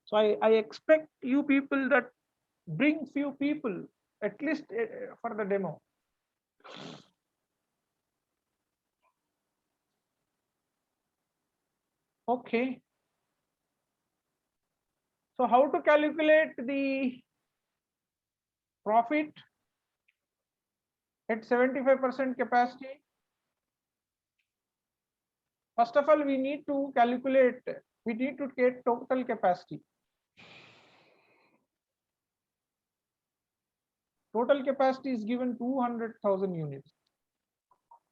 So I expect you people that bring few people at least for the demo. Okay. So how to calculate the profit at 75% capacity? First of all, we need to calculate, we need to get total capacity. Total capacity is given 200,000 units.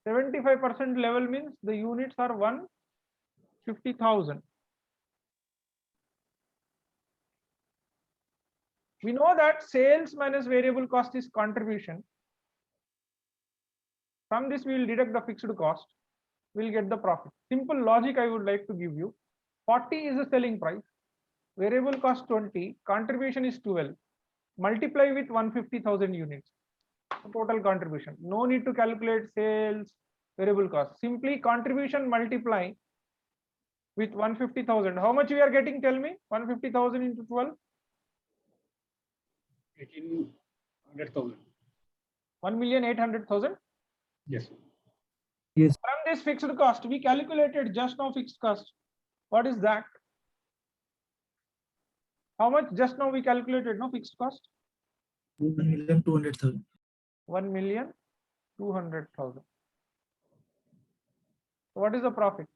75% level means the units are 150,000. We know that sales minus variable cost is contribution. From this, we will deduct the fixed cost. We'll get the profit. Simple logic I would like to give you. 40 is the selling price. Variable cost 20. Contribution is 12. Multiply with 150,000 units. Total contribution. No need to calculate sales, variable cost. Simply contribution multiply with 150,000. How much we are getting? Tell me. 150,000 into 12. 1800,000. 1,800,000. Yes. Yes. From this fixed cost, we calculated just now fixed cost. What is that? How much just now we calculated? No fixed cost. 1,200,000. 1,200,000. What is the profit?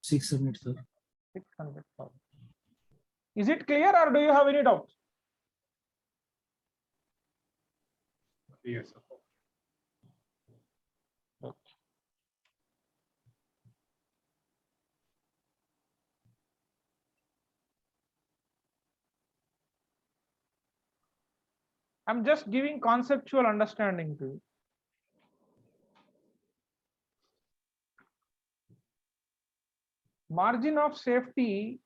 600,000. 600,000. Is it clear or do you have any doubt? Yes. I'm just giving conceptual understanding to you. Margin of safety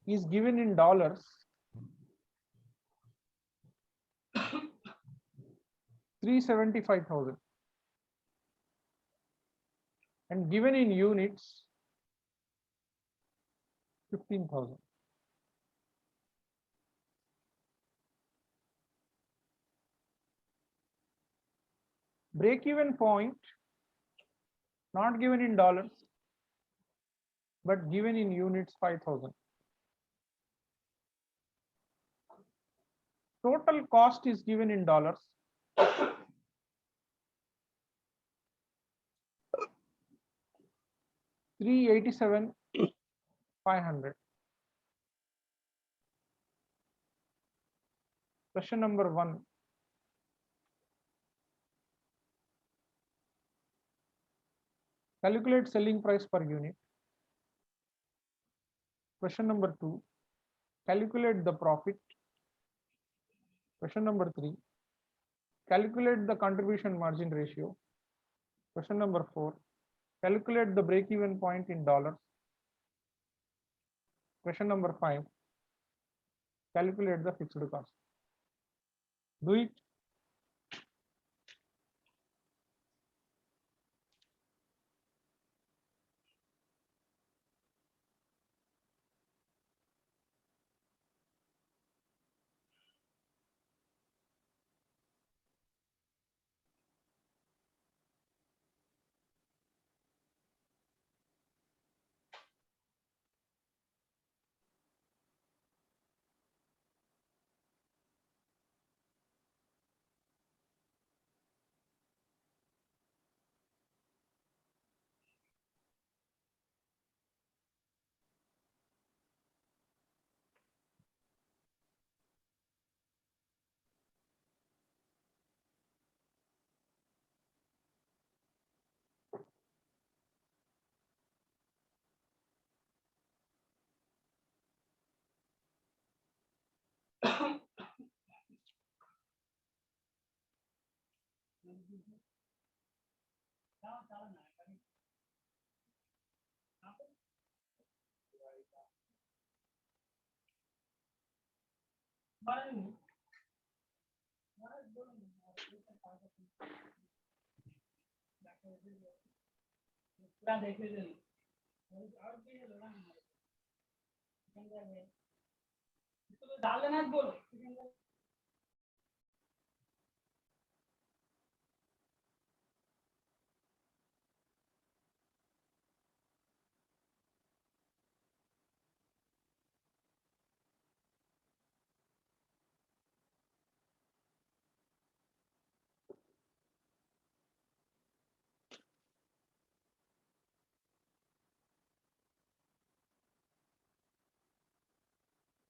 is given in dollars. 375,000 and given in units 15,000. Break-even point not given in dollars but given in units 5,000. Total cost is given in dollars. $387,500. Question number 1. Calculate selling price per unit. Question number 2. Calculate the profit. Question number 3. Calculate the contribution margin ratio. Question number 4. Calculate the break-even point in dollars. Question number 5. Calculate the fixed cost. Do it.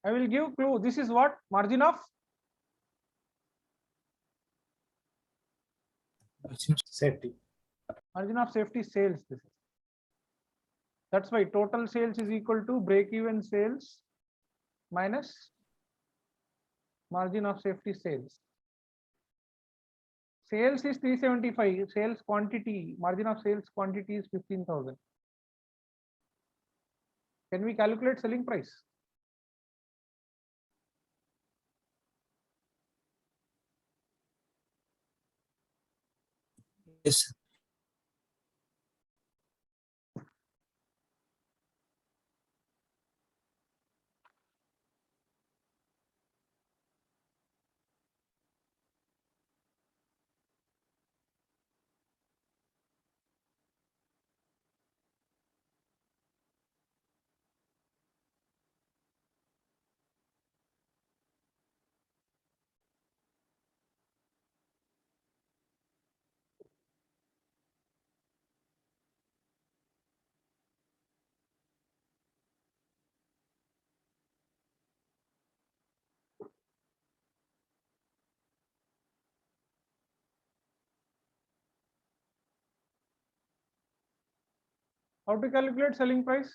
I will give clue. This is what? Margin of Safety. margin of safety sales. This is. That's why total sales is equal to break-even sales minus margin of safety sales. Sales is 375. Sales quantity, margin of sales quantity is 15,000. Can we calculate selling price? Yes, sir. How to calculate selling price?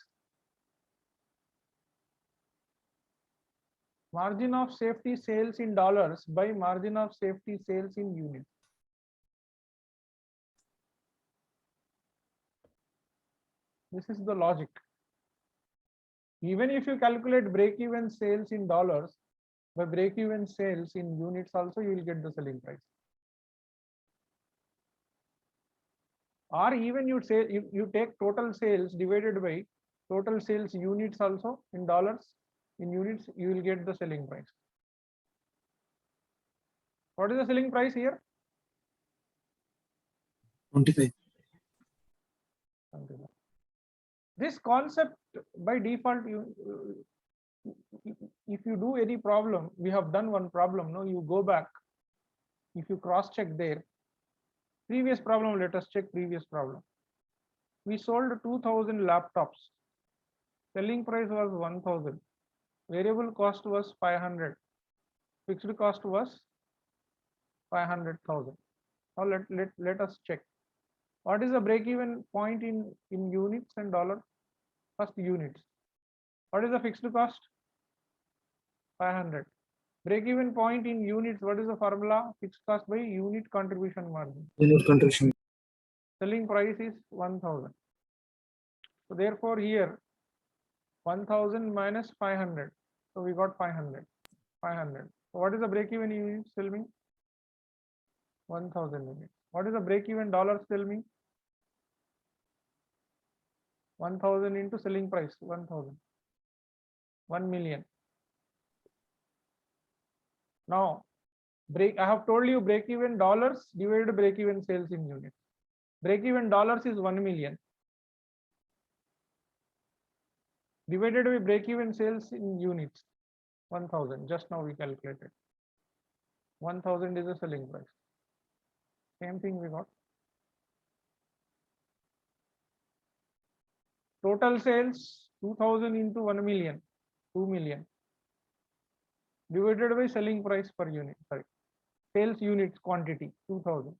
Margin of safety sales in dollars by margin of safety sales in units. This is the logic. Even if you calculate break-even sales in dollars, by break-even sales in units also, you will get the selling price. Or even you say you take total sales divided by total sales units also in dollars, in units, you will get the selling price. What is the selling price here? 25. This concept by default, if you do any problem, we have done one problem, no, you go back, if you cross check there, previous problem, let us check previous problem. We sold 2000 laptops, selling price was 1000, variable cost was 500, fixed cost was 500,000. Now let us check. What is the break-even point in units and dollars? First, units. What is the fixed cost? 500. Break-even point in units. What is the formula? Fixed cost by unit contribution margin. Unit contribution. Selling price is 1000. So therefore here 1000 minus 500. So we got 500. 500. So what is the break-even units? Tell me. 1000 units. What is the break-even dollars? Tell me. 1000 into selling price 1000. 1 million. Now I have told you break-even dollars divided break-even sales in units. Break-even dollars is 1 million. Divided by break-even sales in units 1000. Just now we calculated. 1000 is the selling price. Same thing we got. Total sales 2000 into 1 million, 2 million, divided by selling price per unit, sorry, sales units quantity 2000.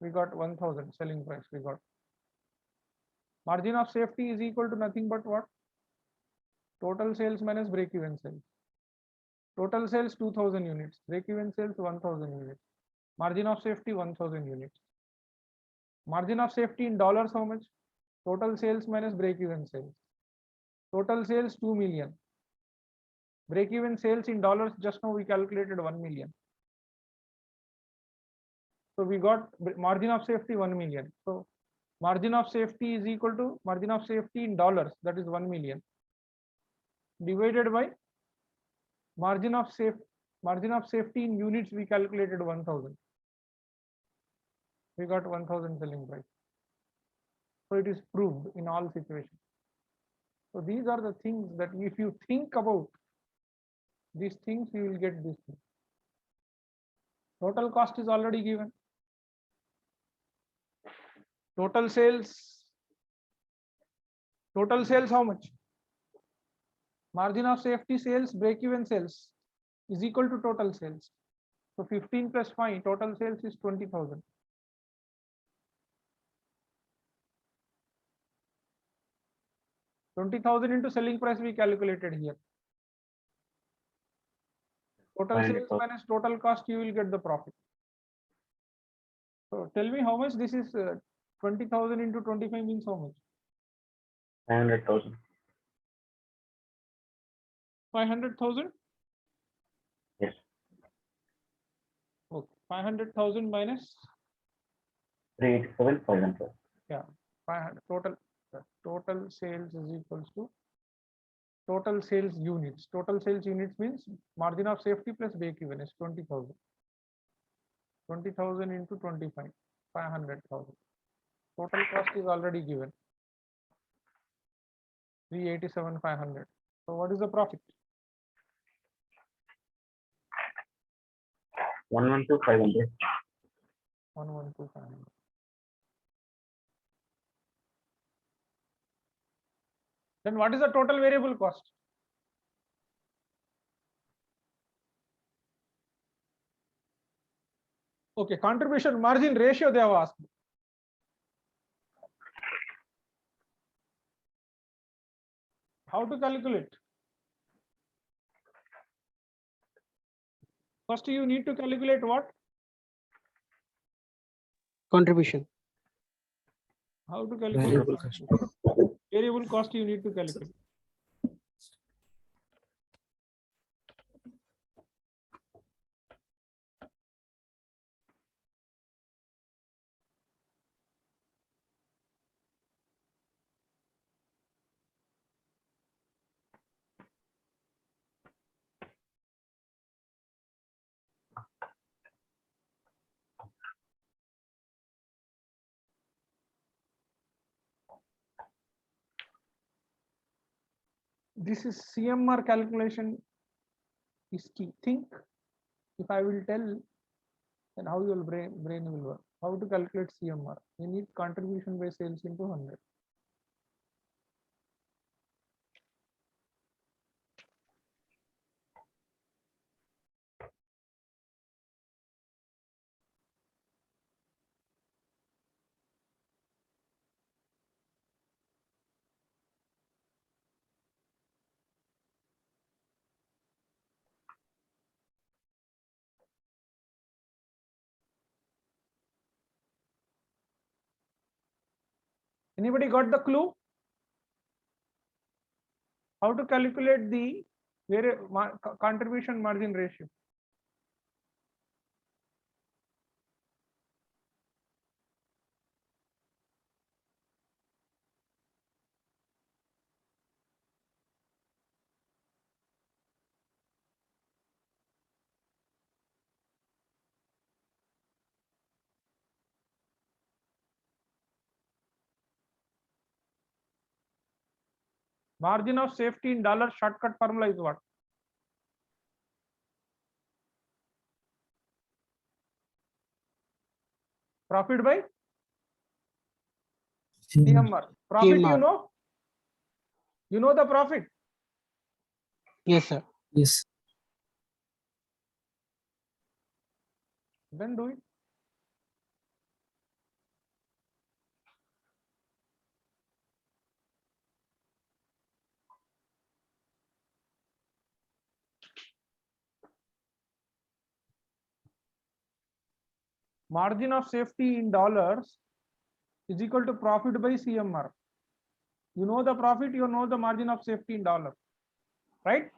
We got 1000 selling price, we got. Margin of safety is equal to nothing but what? Total sales minus break-even sales. Total sales 2000 units, break-even sales 1000 units. Margin of safety 1000 units. Margin of safety in dollars how much? Total sales minus break-even sales. Total sales 2 million. Break-even sales in dollars, just now we calculated 1 million. So we got margin of safety 1 million. So margin of safety is equal to margin of safety in dollars, that is 1 million, divided by margin of safety in units, we calculated 1000. We got 1000 selling price. So it is proved in all situations. So these are the things that if you think about these things, you will get this thing. Total cost is already given. Total sales how much? Margin of safety sales, break-even sales is equal to total sales. So 15 plus 5, total sales is 20,000. 20,000 into selling price we calculated here. Total sales minus total cost, you will get the profit. So tell me how much this is. 20,000 into 25 means how much? 500,000. 500,000? Yes. Okay. 500,000 minus 387,500. yeah 500 total sales is equals to total sales units. Total sales units means margin of safety plus break even is 20,000. 20,000 into 25, 500,000. Total cost is already given, 387,500. So what is the profit? 112,500. 112,500. Then what is the total variable cost? Okay, contribution margin ratio they have asked. How to calculate? First, you need to calculate what? Contribution. How to calculate? Variable cost. Variable cost you need to calculate. This is CMR calculation is key. Think, if I will tell, then how your brain will work. How to calculate CMR? You need contribution by sales into 100. Anybody got the clue? How to calculate the contribution margin ratio? Margin of safety in dollar shortcut formula is what? Profit by CMR. Profit, you CMR. know? You know the profit? Yes, sir. Yes. Then do it. Margin of safety in dollars is equal to profit by CMR. You know the profit, you know the margin of safety in dollar, right?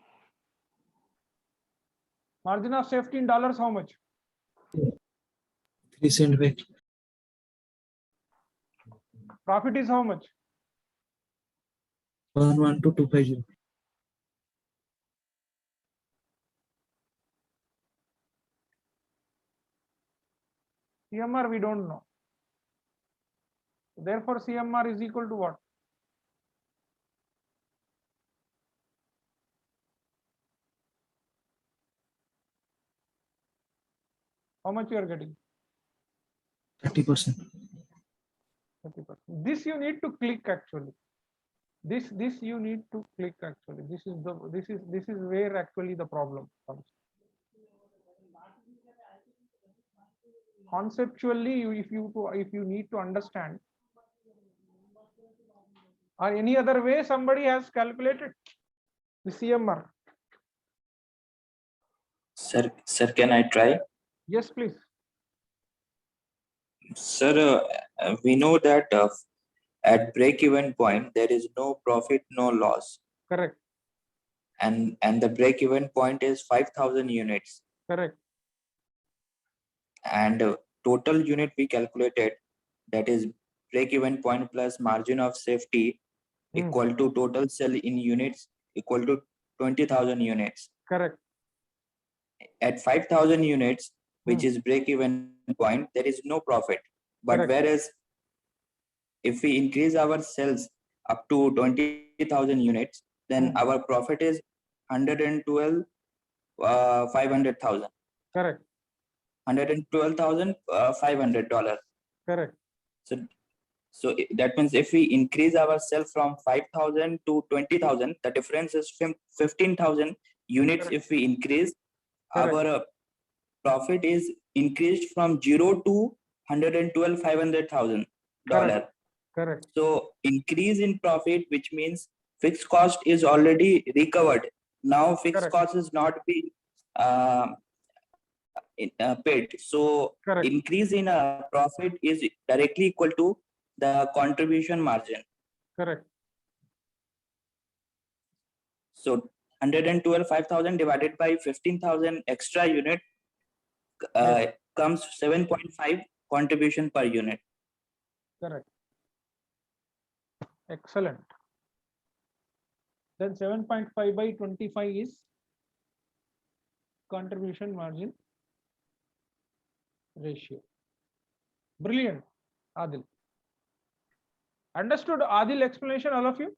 Margin of safety in dollars, how much? 375. Profit is how much? 112,250. CMR we don't know. Therefore, CMR is equal to what? How much you are getting? 30%. 30%. This you need to click actually. This you need to click actually. This is where actually the problem comes. Conceptually, if you need to understand, or any other way somebody has calculated the CMR. Sir, can I try? Yes, please. Sir, we know that at break-even point, there is no profit, no loss. Correct. And the break-even point is 5,000 units. Correct. And total unit we calculated, that is break-even point plus margin of safety equal to total sell in units equal to 20,000 units. Correct. At 5,000 units, which is break-even point, there is no profit. But Correct. whereas if we increase our sales up to 20,000 units, then our profit is 112, 500,000. Correct. $112,500. Correct. So that means if we increase our sales from 5,000 to 20,000, the difference is 15,000 units. Correct. If we increase, Correct. our profit is increased from 0 to $112,500. Correct. Correct. So increase in profit, which means fixed cost is already recovered. Now fixed Correct. cost is not being paid. So Correct. increase in profit is directly equal to the contribution margin. Correct. So 5,000 divided by 15,000 extra unit Yes. comes 7.5 contribution per unit. Correct. Excellent. Then 7.5 by 25 is contribution margin ratio. Brilliant, Adil. Understood Adil explanation, all of you?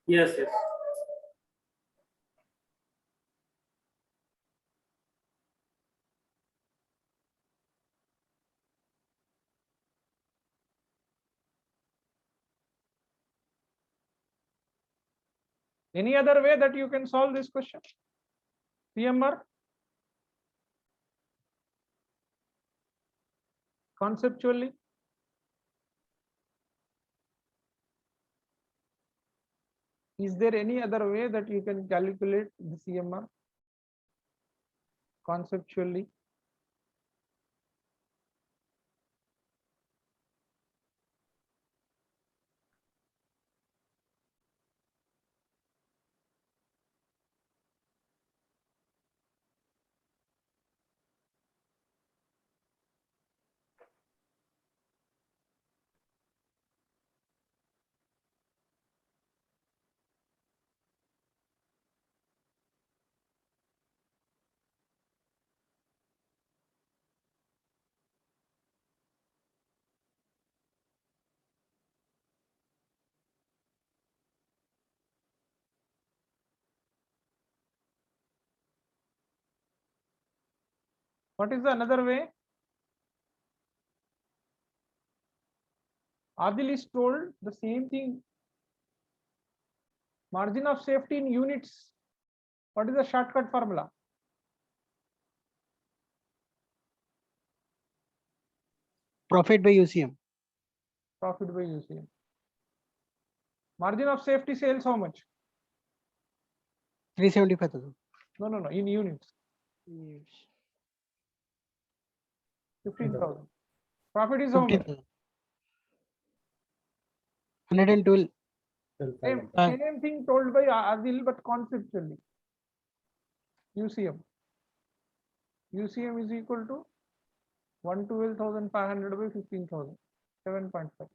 Yes, yes. Any other way that you can solve this question? CMR? Conceptually? Is there any other way that you can calculate the CMR? Conceptually? What is the another way? Adil is told the same thing. Margin of safety in units. What is the shortcut formula? Profit by UCM. Profit by UCM. Margin of safety sales how much? 375,000. No, in units. 15,000. Profit is how much? 15,000. 112. Same thing told by Adil, but conceptually. UCM. UCM is equal to 112,500 by 15,000. 7.5.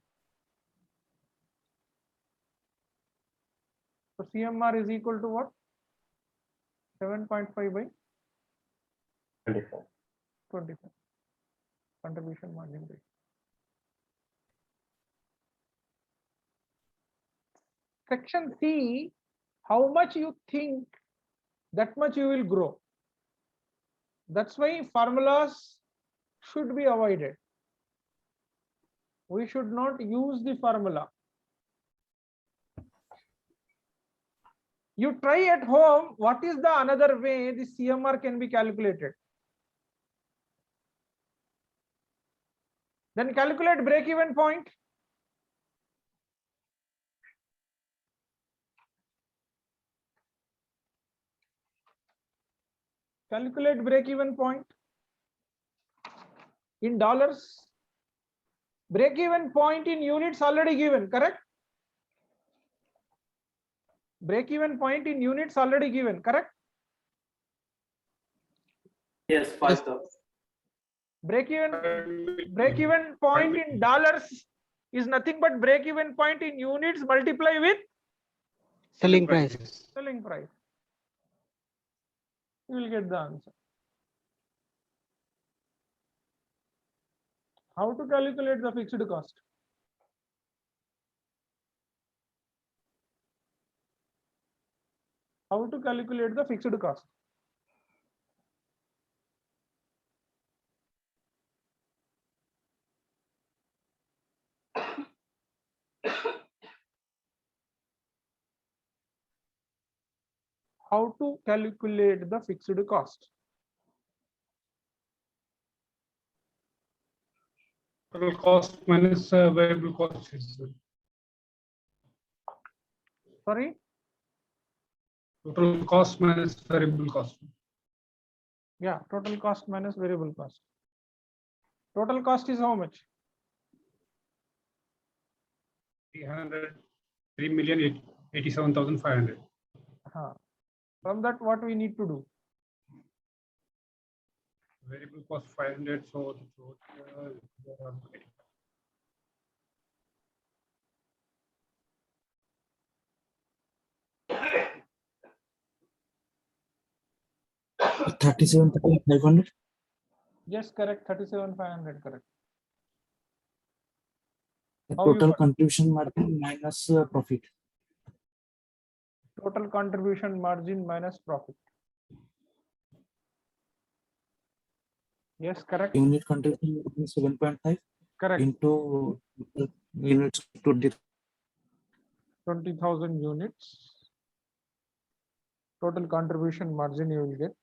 So CMR is equal to what? 7.5 by 25. 25. Contribution margin rate. Section C, how much you think, that much you will grow. That's why formulas should be avoided. We should not use the formula. You try at home, what is the another way the CMR can be calculated? Then calculate break-even point. Calculate break-even point in dollars. Break-even point in units already given, correct? Break-even point in units already given, correct? Yes, 5,000. Break-even point in dollars is nothing but break-even point in units multiply with Selling price. selling price. You will get the answer. How to calculate the fixed cost? How to calculate the fixed cost? How to calculate the fixed cost? Total cost minus variable cost is Sorry. Total cost minus variable cost. Yeah, total cost minus variable cost. Total cost is how much? 3,87,500. From that, what we need to do? Variable cost 500. So, uh, 37,500. Yes, correct. 37,500, correct. The How you total got? contribution margin minus profit. Total contribution margin minus profit. Yes, correct. Unit contribution margin 7.5 Correct. into units 20,000 units. Total contribution margin you will get.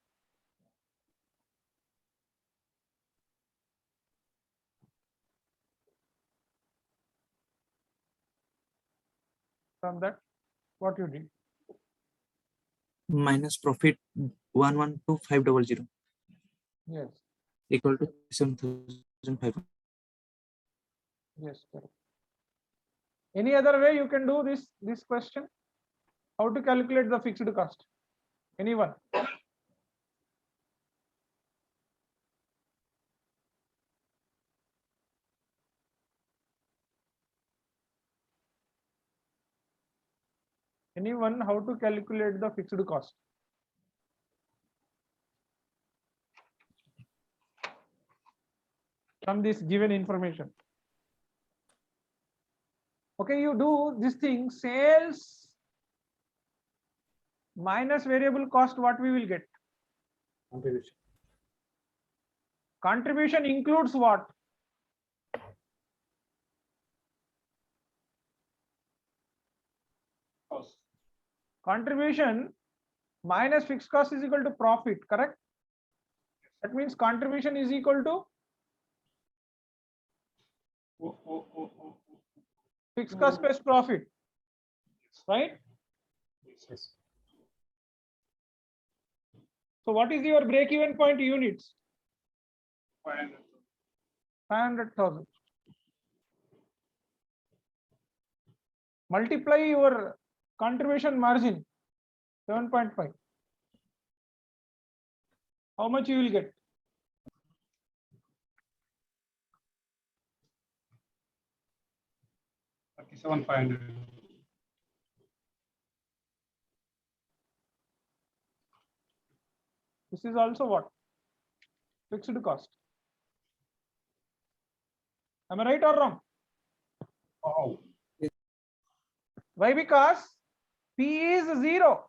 From that, what you did? minus profit 112,500 Yes, equal to 7,500. yes, correct. Any other way you can do this question? How to calculate the fixed cost? Anyone? Anyone, how to calculate the fixed cost? From this given information. Okay, you do this thing, sales minus variable cost, what we will get? Contribution. Contribution includes what? Cost. Contribution minus fixed cost is equal to profit, correct? That means contribution is equal to fixed cost plus profit, right? Yes. So what is your break-even point units? 500. 500,000. Multiply your contribution margin 7.5. How much you will get? $37,500. This is also what? Fixed cost. Am I right or wrong? Oh, Why? Because P is 0.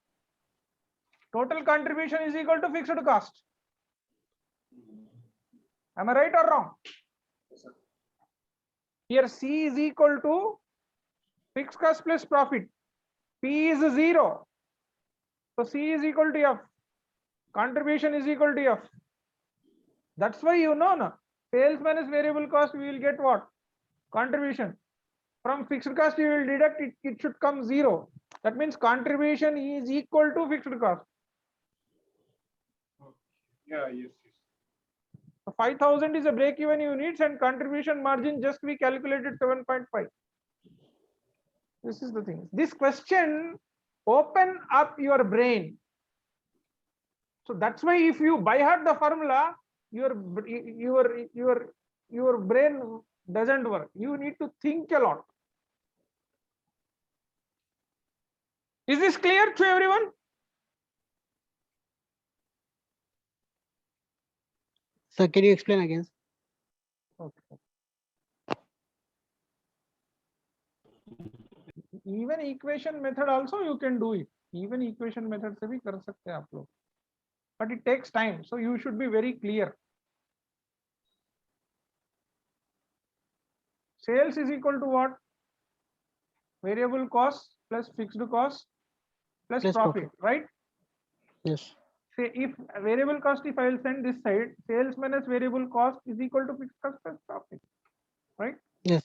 Total contribution is equal to fixed cost. Am I right or wrong? Here C is equal to fixed cost plus profit. P is 0. So C is equal to F. Contribution is equal to F. That's why you know, no? Sales minus variable cost, we will get what? Contribution. From fixed cost, you will deduct it, it should come 0. That means contribution is equal to fixed cost. yeah, yes. 5,000 is a break-even units and contribution margin just we calculated 7.5. This is the thing. This question open up your brain. So that's why if you by heart the formula, your brain doesn't work. You need to think a lot. Is this clear to everyone? Sir, can you explain again? Okay. Even equation method also you can do it. Even equation method से भी कर सकते हैं आप लोग. But it takes time, so you should be very clear. Sales is equal to what? Variable cost plus fixed cost plus Plus profit, profit. right? Yes. Say if variable cost, if I will send this side, sales minus variable cost is equal to fixed cost plus profit, right? Yes.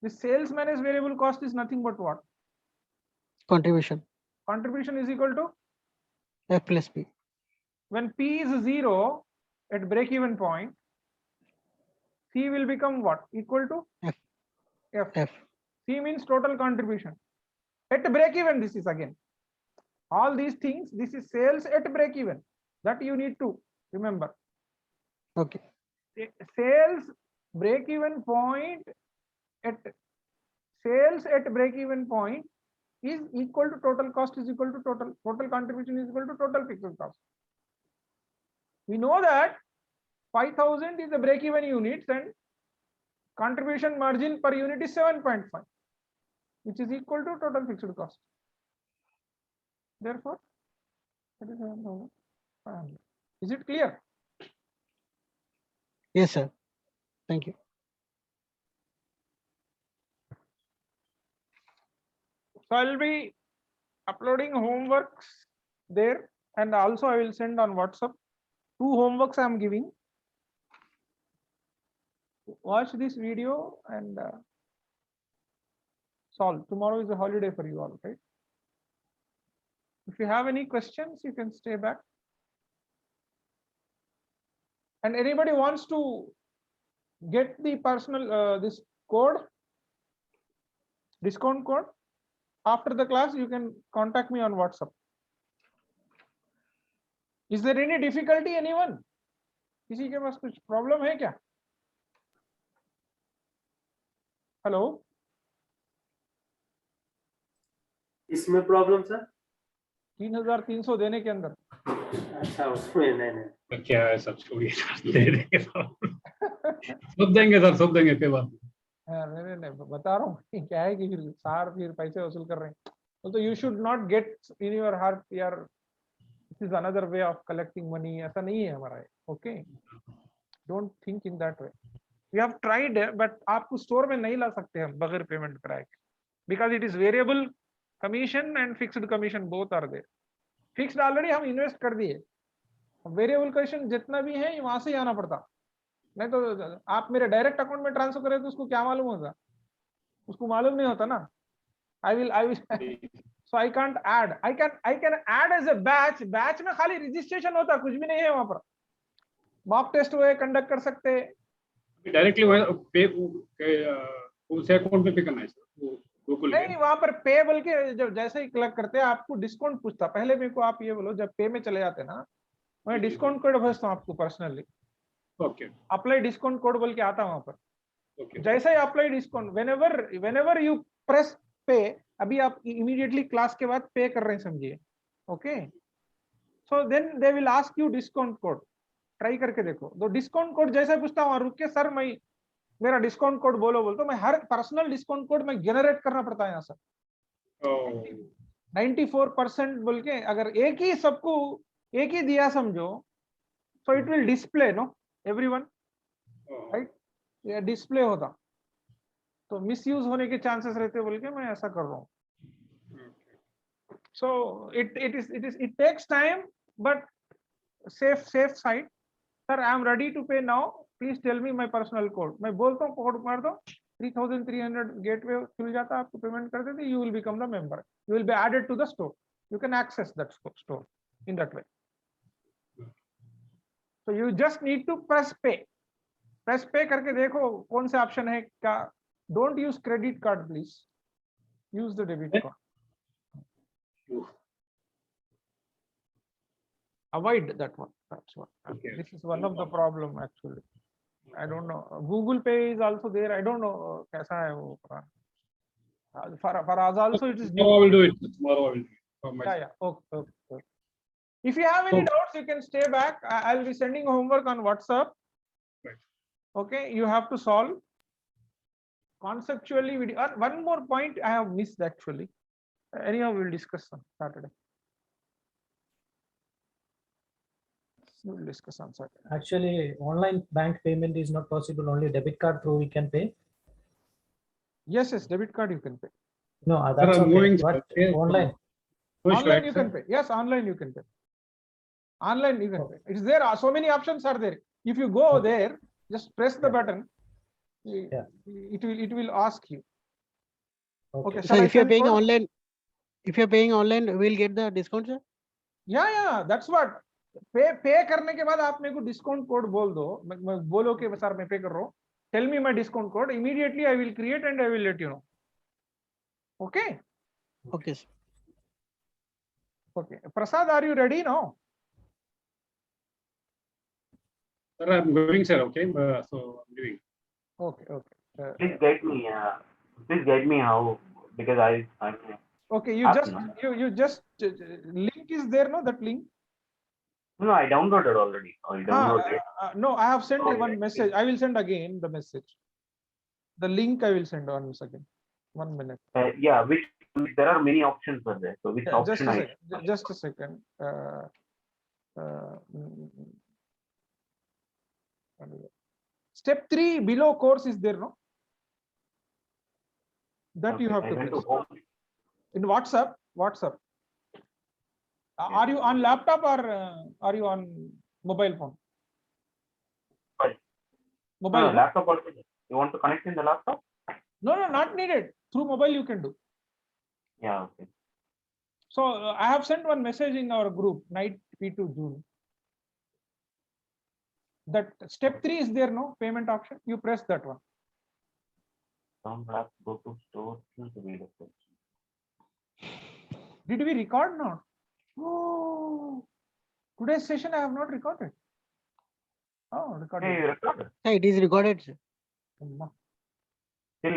The sales minus variable cost is nothing but what? Contribution. Contribution is equal to, F plus P. when P is 0 at break even point, C will become what? Equal to F. F. F. C means total contribution. At break even, this is again. All these things, this is sales at break even. That you need to remember. Okay. Sales break even point at sales at break even point is equal to total cost is equal to total contribution is equal to total fixed cost. We know that 5,000 is the break even units and contribution margin per unit is 7.5, which is equal to total fixed cost. Therefore, that is 7,500. Is it clear? Yes, sir. Thank you. So I'll be uploading homeworks there, and also I will send on WhatsApp. 2 homeworks I am giving. Watch this video and solve. Tomorrow is a holiday for you all, right? If you have any questions, you can stay back. And anybody wants to get the personal this code, discount code, after the class, you can contact me on WhatsApp. Is there any difficulty, anyone? किसी के पास कुछ problem है क्या? Hello? इसमें problem sir? 3,300 देने के अंदर. अच्छा, उसमें नहीं. क्या है, सब छोड़िए, दे देंगे सब देंगे सर, सब देंगे, कोई बात नहीं. नहीं बता रहा हूँ क्या है कि फिर पैसे वसूल कर रहे हैं. तो you should not get in your heart यार, this is another way of collecting money. ऐसा नहीं है हमारा. Okay, don't think in that way. We have tried, but आपको स्टोर में नहीं ला सकते हम बगैर पेमेंट कराए, because it is variable commission and fixed commission both are there. Fixed already हम इन्वेस्ट कर दिए, वेरिएबल कमीशन जितना भी है वहां से ही आना पड़ता. नहीं तो आप मेरे डायरेक्ट अकाउंट में ट्रांसफर करें तो उसको क्या मालूम होगा, उसको मालूम नहीं होता ना. I will so I can't add. I can add as a batch. Batch में खाली रजिस्ट्रेशन होता, कुछ भी नहीं है वहां पर. मॉक टेस्ट हुए कंडक्ट कर सकते हैं. डायरेक्टली पे उस अकाउंट पे पे करना है सर. नहीं, वहां पर पे बोल के जब जैसे ही कलेक्ट करते हैं आपको डिस्काउंट पूछता. पहले मेरे को आप ये बोलो, जब पे में चले जाते ना, मैं डिस्काउंट कोड भेजता हूँ आपको personally. Okay. Apply discount code बोल के आता वहां पर. ओके. जैसे ही apply discount, whenever you press पे, अभी आप इमीडिएटली क्लास के बाद पे कर रहे हैं समझिए. Okay, so then they will ask you discount code. Try करके देखो. तो डिस्काउंट कोड जैसे पूछता हूँ, रुक के सर मैं मेरा डिस्काउंट कोड बोलो बोलते, मैं हर पर्सनल डिस्काउंट कोड में जनरेट करना पड़ता है यहाँ सर. 94% बोल के अगर एक ही सबको एक ही दिया समझो, so it will display no everyone, right. ये डिस्प्ले होता तो मिसयूज होने के चांसेस रहते बोल के मैं ऐसा कर रहा हूँ. So it takes time but safe side. Sir I am ready to pay now, please tell me my personal code. मैं बोलता हूँ कोड मार दो, 3,300 गेटवे खुल जाता, आपको पेमेंट कर देते, you will become the member, you will be added to the store, you can access that store in that way. So you just need to press pay करके देखो कौन से ऑप्शन है क्या. Don't use credit card please, use the debit card. Avoid that one. That's what. Okay. This is one of the problem actually. I don't know. Google Pay is also there. I don't know कैसा है वो. For us also it is. Tomorrow I will do it. Tomorrow I will do it. Yeah. Okay. If you have any doubts, you can stay back. I'll be sending homework on WhatsApp. Right. Okay. You have to solve. Conceptually, one more point I have missed actually. Anyhow, we'll discuss on Saturday. We'll discuss on Saturday. Actually, online bank payment is not possible. Only debit card through we can pay. Yes, debit card you can pay. No, that's okay. But online. Online you can pay. Yes, online you can pay. Online you can pay. It's there. So many options are there. If you go there, just press the button. Yeah. It will ask you. Okay. Okay. So if you're paying online, If you're paying online, we'll get the discount, sir? Yeah, that's what. Pay करने के बाद आप मेरे को discount code बोल दो, मैं बोलो कि सर मैं पे कर रहा हूँ. Tell me my discount code. Immediately I will create and I will let you know. Okay. Okay, sir. Okay. Prasad, are you ready now? Sir, I'm going, sir. Okay, so I'm doing. Okay. Please guide me how, because I'm Okay. You Happy, just link is there, no? That link. no, I downloaded already. I downloaded it. No, I have sent Okay. one message. I will send again the message. The link I will send on second. 1 minute. Yeah, which there are many options for there. So which Yeah, option just a second. Step 3 below course is there, no? That you have I to went press. to home. In WhatsApp. Are you on laptop or are you on mobile phone? Sorry. Mobile. No, no? laptop also. You want to connect in the laptop? No, not needed. Through mobile you can do. Yeah, okay. So I have sent one message in our group, night P2 June. That step 3 is there, no? Payment option. You press that one. Don't have to go to store to read it. Did we record now? Oh, today's session I have not recorded. Oh, recorded. Hey, you recorded. Yeah, it is recorded, sir.